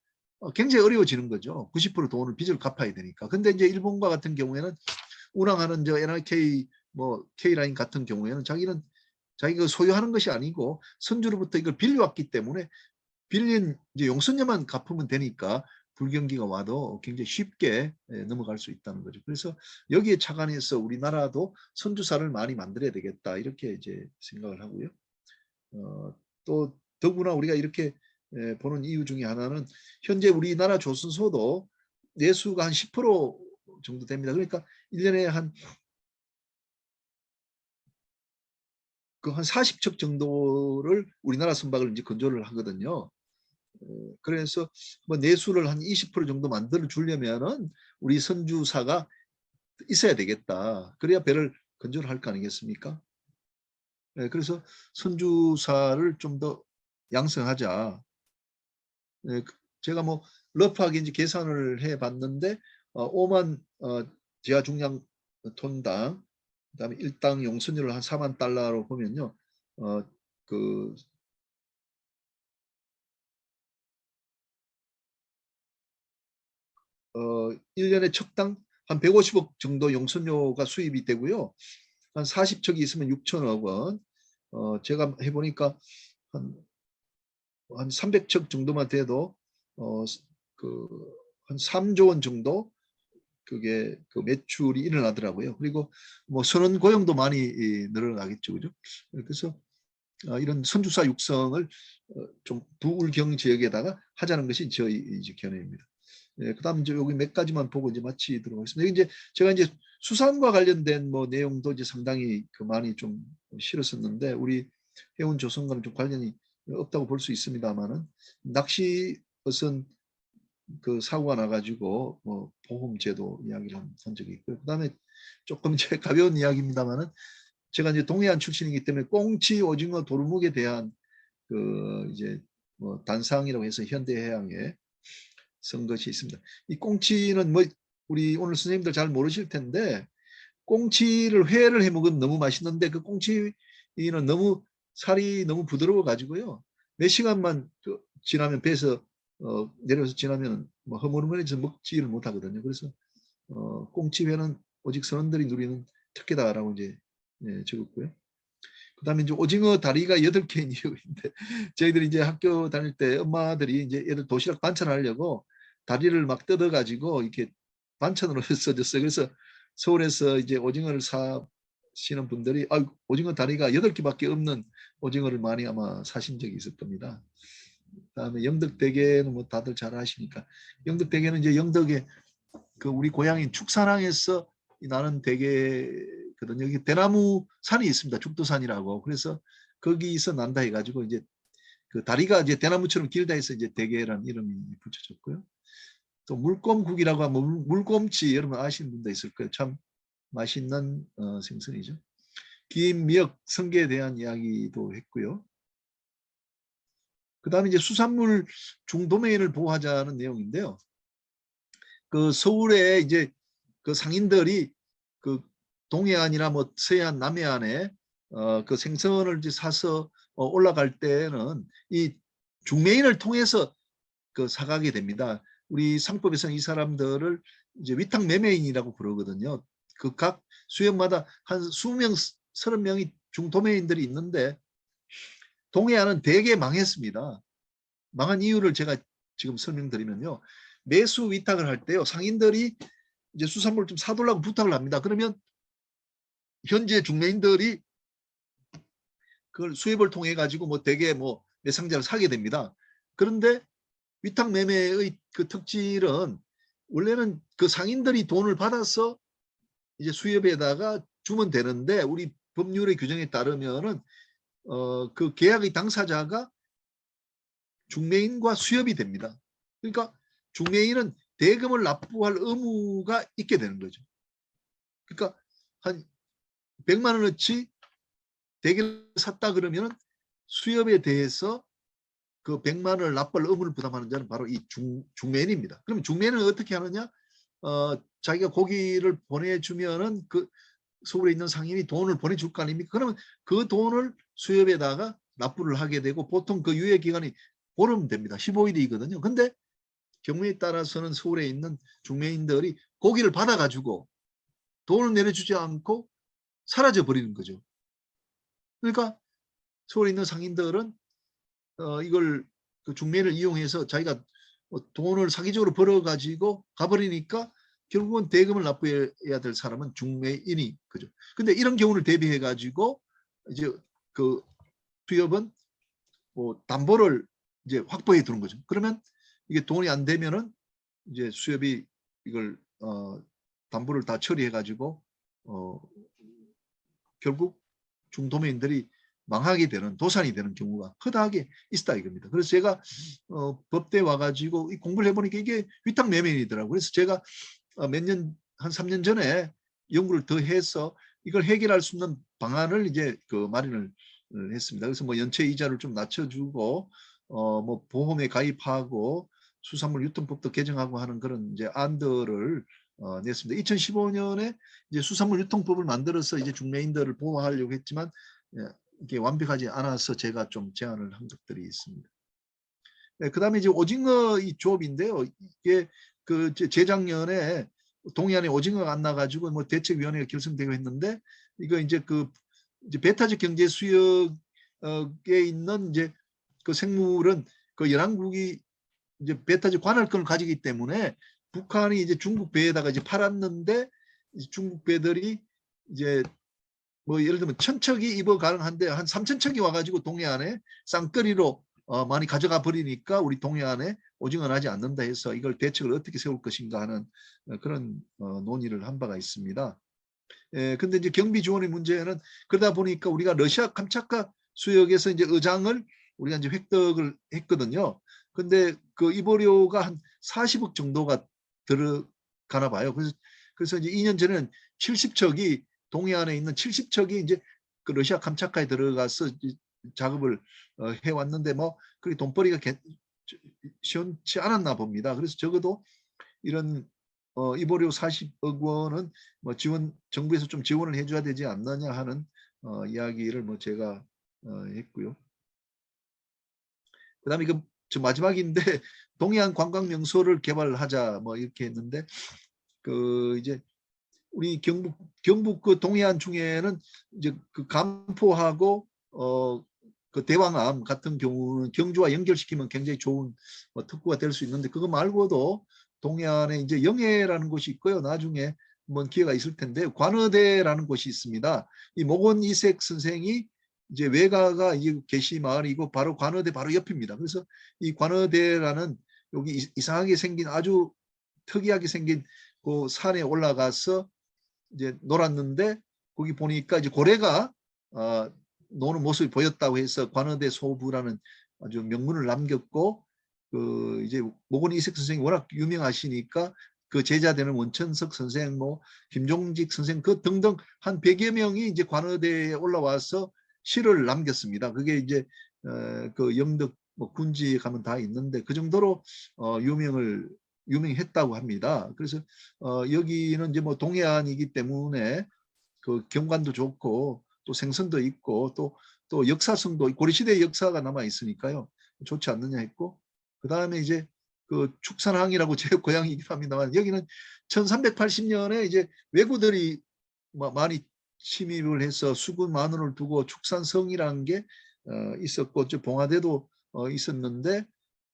굉장히 어려워지는 거죠. 90% 돈을 빚을 갚아야 되니까. 근데 이제 일본과 같은 경우에는 운항하는 저 NRK 뭐 K라인 같은 경우에는 자기가 소유하는 것이 아니고 선주로부터 이걸 빌려왔기 때문에 빌린 이제 용선료만 갚으면 되니까 불경기가 와도 굉장히 쉽게 넘어갈 수 있다는 거죠. 그래서 여기에 착안해서 우리나라도 선주사를 많이 만들어야 되겠다 이렇게 이제 생각을 하고요. 또 더구나 우리가 이렇게 보는 이유 중에 하나는 현재 우리나라 조선소도 내수가 한 10% 정도 됩니다. 그러니까 1년에 한 40척 정도를 우리나라 선박을 이제 건조를 하거든요. 그래서 뭐 내수를 한 20% 정도 만들어 주려면은 우리 선주사가 있어야 되겠다. 그래야 배를 건조를 할 거 아니겠습니까? 그래서 선주사를 좀 더 양성하자. 제가 뭐 러프하게 이제 계산을 해봤는데 5만 지하 중량 톤당 그다음에 일당 용선료를 한 4만 달러로 보면요. 그 1년에 척당 한 150억 정도 용선료가 수입이 되고요. 한 40척이 있으면 6천억 원. 제가 해보니까 한 300척 정도만 돼도 한 3조 원 정도 그게 그 매출이 일어나더라고요. 그리고 뭐 선원 고용도 많이 늘어나겠죠, 그죠? 그래서 이런 선주사 육성을 좀 부울경 지역에다가 하자는 것이 저희 이제 견해입니다. 그다음 이제 여기 몇 가지만 보고 이제 마치도록 하겠습니다. 이제 제가 이제 수산과 관련된 뭐 내용도 이제 상당히 그 많이 좀 실었었는데 우리 해운 조선과는 좀 관련이 없다고 볼 수 있습니다만은 낚시것은 그 사고가 나가지고 뭐 보험제도 이야기를 한 적이 있고요. 그다음에 조금 이제 가벼운 이야기입니다만은 제가 이제 동해안 출신이기 때문에 꽁치, 오징어, 도루묵에 대한 그 이제 뭐 단상이라고 해서 현대해양에 쓴 것이 있습니다. 이 꽁치는 뭐 우리 오늘 선생님들 잘 모르실 텐데 꽁치를 회를 해 먹으면 너무 맛있는데 그 꽁치는 너무 살이 너무 부드러워 가지고요. 몇 시간만 지나면 배에서 내려서 지나면 뭐 허물허물해져서 먹지를 못하거든요. 그래서 꽁치회는 오직 선원들이 누리는 특혜다라고 이제 적었고요. 그다음에 이제 오징어 다리가 8개인 이유인데 저희들이 이제 학교 다닐 때 엄마들이 이제 애들 도시락 반찬하려고 다리를 막 뜯어 가지고 이렇게 반찬으로 써줬어요. 그래서 서울에서 이제 오징어를 사시는 분들이 오징어 다리가 8개밖에 없는 오징어를 많이 아마 사신 적이 있을 겁니다. 그다음에 영덕대게는 뭐 다들 잘 아시니까 영덕대게는 이제 영덕에 그 우리 고향인 축산항에서 나는 대게거든요. 여기 대나무 산이 있습니다. 죽도산이라고. 그래서 거기서 난다 해가지고 이제 그 다리가 이제 대나무처럼 길다 해서 이제 대게라는 이름이 붙여졌고요. 또 물곰국이라고 하면 물곰치 여러분 아시는 분도 있을 거예요. 참 맛있는 생선이죠. 김, 미역, 성게에 대한 이야기도 했고요. 그 다음에 이제 수산물 중도메인을 보호하자는 내용인데요. 그 서울에 이제 그 상인들이 그 동해안이나 뭐 서해안, 남해안에 그 생선을 이제 사서 올라갈 때는 이 중매인을 통해서 그 사가게 됩니다. 우리 상법에서는 이 사람들을 이제 위탁 매매인이라고 부르거든요. 그 각 수역마다 한 20명, 30명이 중도매인들이 있는데 동해안은 대개 망했습니다. 망한 이유를 제가 지금 설명드리면요. 매수 위탁을 할 때요. 상인들이 이제 수산물을 좀 사달라고 부탁을 합니다. 그러면 현재 중매인들이 그걸 수입을 통해 가지고 뭐 대개 뭐 매상자를 사게 됩니다. 그런데 위탁 매매의 그 특질은 원래는 그 상인들이 돈을 받아서 이제 수협에다가 주면 되는데 우리 법률의 규정에 따르면은 그 계약의 당사자가 중매인과 수협이 됩니다. 그러니까 중매인은 대금을 납부할 의무가 있게 되는 거죠. 그러니까 한 100만 원어치 대게를 샀다 그러면 수협에 대해서 그 100만 원을 납부할 의무를 부담하는 자는 바로 이 중매인입니다. 그럼 중매인은 어떻게 하느냐? 자기가 고기를 보내주면은 그 서울에 있는 상인이 돈을 보내줄 거 아닙니까? 그러면 그 돈을 수협에다가 납부를 하게 되고 보통 그 유예 기간이 보름 됩니다. 15일이거든요. 근데 경우에 따라서는 서울에 있는 중매인들이 고기를 받아가지고 돈을 내려주지 않고 사라져 버리는 거죠. 그러니까 서울에 있는 상인들은 이걸 그 중매를 이용해서 자기가 돈을 사기적으로 벌어가지고 가버리니까 결국은 대금을 납부해야 될 사람은 중매인이 그죠. 근데 이런 경우를 대비해가지고 이제 그 수협은 뭐 담보를 이제 확보해 두는 거죠. 그러면 이게 돈이 안 되면은 이제 수협이 이걸 담보를 다 처리해가지고 결국 중도매인들이 망하게 되는 도산이 되는 경우가 허다하게 있다 이겁니다. 그래서 제가 법대 와가지고 공부를 해보니까 이게 위탁 매매인이더라고요. 그래서 제가 몇 년, 한 3년 전에 연구를 더 해서 이걸 해결할 수 있는 방안을 이제 그 마련을 했습니다. 그래서 뭐 연체 이자를 좀 낮춰주고 뭐 보험에 가입하고 수산물 유통법도 개정하고 하는 그런 이제 안들을 냈습니다. 2015년에 이제 수산물 유통법을 만들어서 이제 중매인들을 보호하려고 했지만 이게 완벽하지 않아서 제가 좀 제안을 한 것들이 있습니다. 네, 그다음에 이제 오징어 이 조업인데요. 이게 그 재작년에 동해안에 오징어가 안 나가지고 뭐 대책위원회가 결성되고 했는데 이거 이제 그 이제 배타적 경제 수역에 있는 이제 그 생물은 그 연안국이 이제 배타적 관할권을 가지기 때문에 북한이 이제 중국 배에다가 이제 팔았는데 중국 배들이 이제 뭐 예를 들면 1,000척이 입어 가능한데 한 3,000척이 와가지고 동해안에 쌍거리로 많이 가져가 버리니까 우리 동해안에 오징어 나지 않는다 해서 이걸 대책을 어떻게 세울 것인가 하는 그런 논의를 한 바가 있습니다. 근데 이제 경비 지원의 문제는 그러다 보니까 우리가 러시아 감차카 수역에서 이제 어장을 우리가 이제 획득을 했거든요. 근데 그 입어료가 한 40억 정도가 들어가나 봐요. 그래서 이제 2년 전에는 70척이 동해안에 있는 70척이 이제 그 러시아 감차카에 들어가서 작업을 해왔는데 뭐 그게 돈벌이가 시원치 않았나 봅니다. 그래서 적어도 이런 입어료 40억 원은 뭐 지원 정부에서 좀 지원을 해줘야 되지 않느냐 하는 이야기를 뭐 제가 했고요. 그다음에 저 마지막인데 동해안 관광 명소를 개발하자 뭐 이렇게 했는데 이제 우리 경북 그 동해안 중에는 이제 그 간포하고 그 대왕암 같은 경우는 경주와 연결시키면 굉장히 좋은 특구가 될 수 있는데 그거 말고도 동해안에 이제 영해라는 곳이 있고요. 나중에 한번 기회가 있을 텐데 관어대라는 곳이 있습니다. 이 목원 이색 선생이 이제 외가가 이 계시 마을이고 바로 관어대 바로 옆입니다. 그래서 이 관어대라는 여기 이상하게 생긴 아주 특이하게 생긴 그 산에 올라가서 이제 놀았는데 거기 보니까 이제 고래가 노는 모습이 보였다고 해서 관어대 소부라는 아주 명문을 남겼고 이제 목원 이색 선생이 워낙 유명하시니까 그 제자 되는 원천석 선생, 뭐 김종직 선생 그 등등 한 100여 명이 이제 관어대에 올라와서 시를 남겼습니다. 그게 이제 그 영덕 뭐 군지 가면 다 있는데 그 정도로 유명했다고 합니다. 그래서 여기는 이제 뭐 동해안이기 때문에 그 경관도 좋고 또 생선도 있고 또 역사성도 고려시대의 역사가 남아 있으니까요. 좋지 않느냐 했고 그다음에 이제 그 축산항이라고 제 고향이긴 합니다만 여기는 1380년에 이제 왜구들이 많이 침입을 해서 수군 만원을 두고 축산성이라는 게 있었고 저 봉화대도 있었는데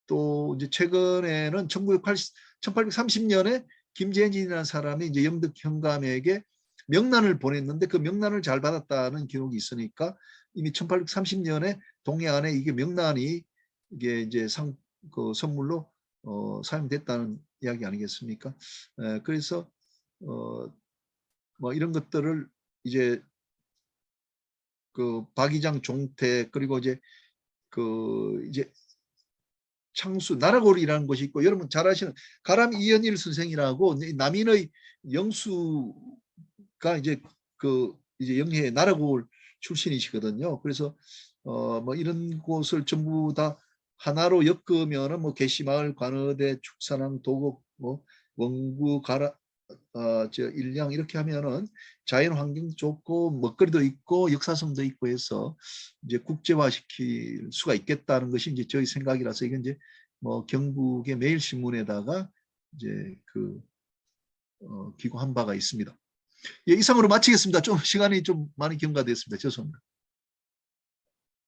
또 이제 최근에는 1830년에 김재진이라는 사람이 이제 영덕 현감에게 명란을 보냈는데 그 명란을 잘 받았다는 기록이 있으니까 이미 1830년에 동해안에 이게 명란이 이게 이제 그 선물로 사용됐다는 이야기 아니겠습니까? 그래서 뭐 이런 것들을 이제 그 박이장 종택 그리고 이제 이제 창수 나라골이라는 곳이 있고 여러분 잘 아시는 가람 이연일 선생이라고 남인의 영수가 이제 이제 영해 나라골 출신이시거든요. 그래서 뭐 이런 곳을 전부 다 하나로 엮으면은 뭐 계시마을, 관어대, 축산항, 도곡, 뭐 원구, 일량 이렇게 하면은 자연 환경도 좋고 먹거리도 있고 역사성도 있고 해서 이제 국제화시킬 수가 있겠다는 것이 이제 저희 생각이라서 이건 이제 뭐 경북의 매일신문에다가 이제 기고한 바가 있습니다. 예, 이상으로 마치겠습니다. 좀 시간이 좀 많이 경과됐습니다. 죄송합니다.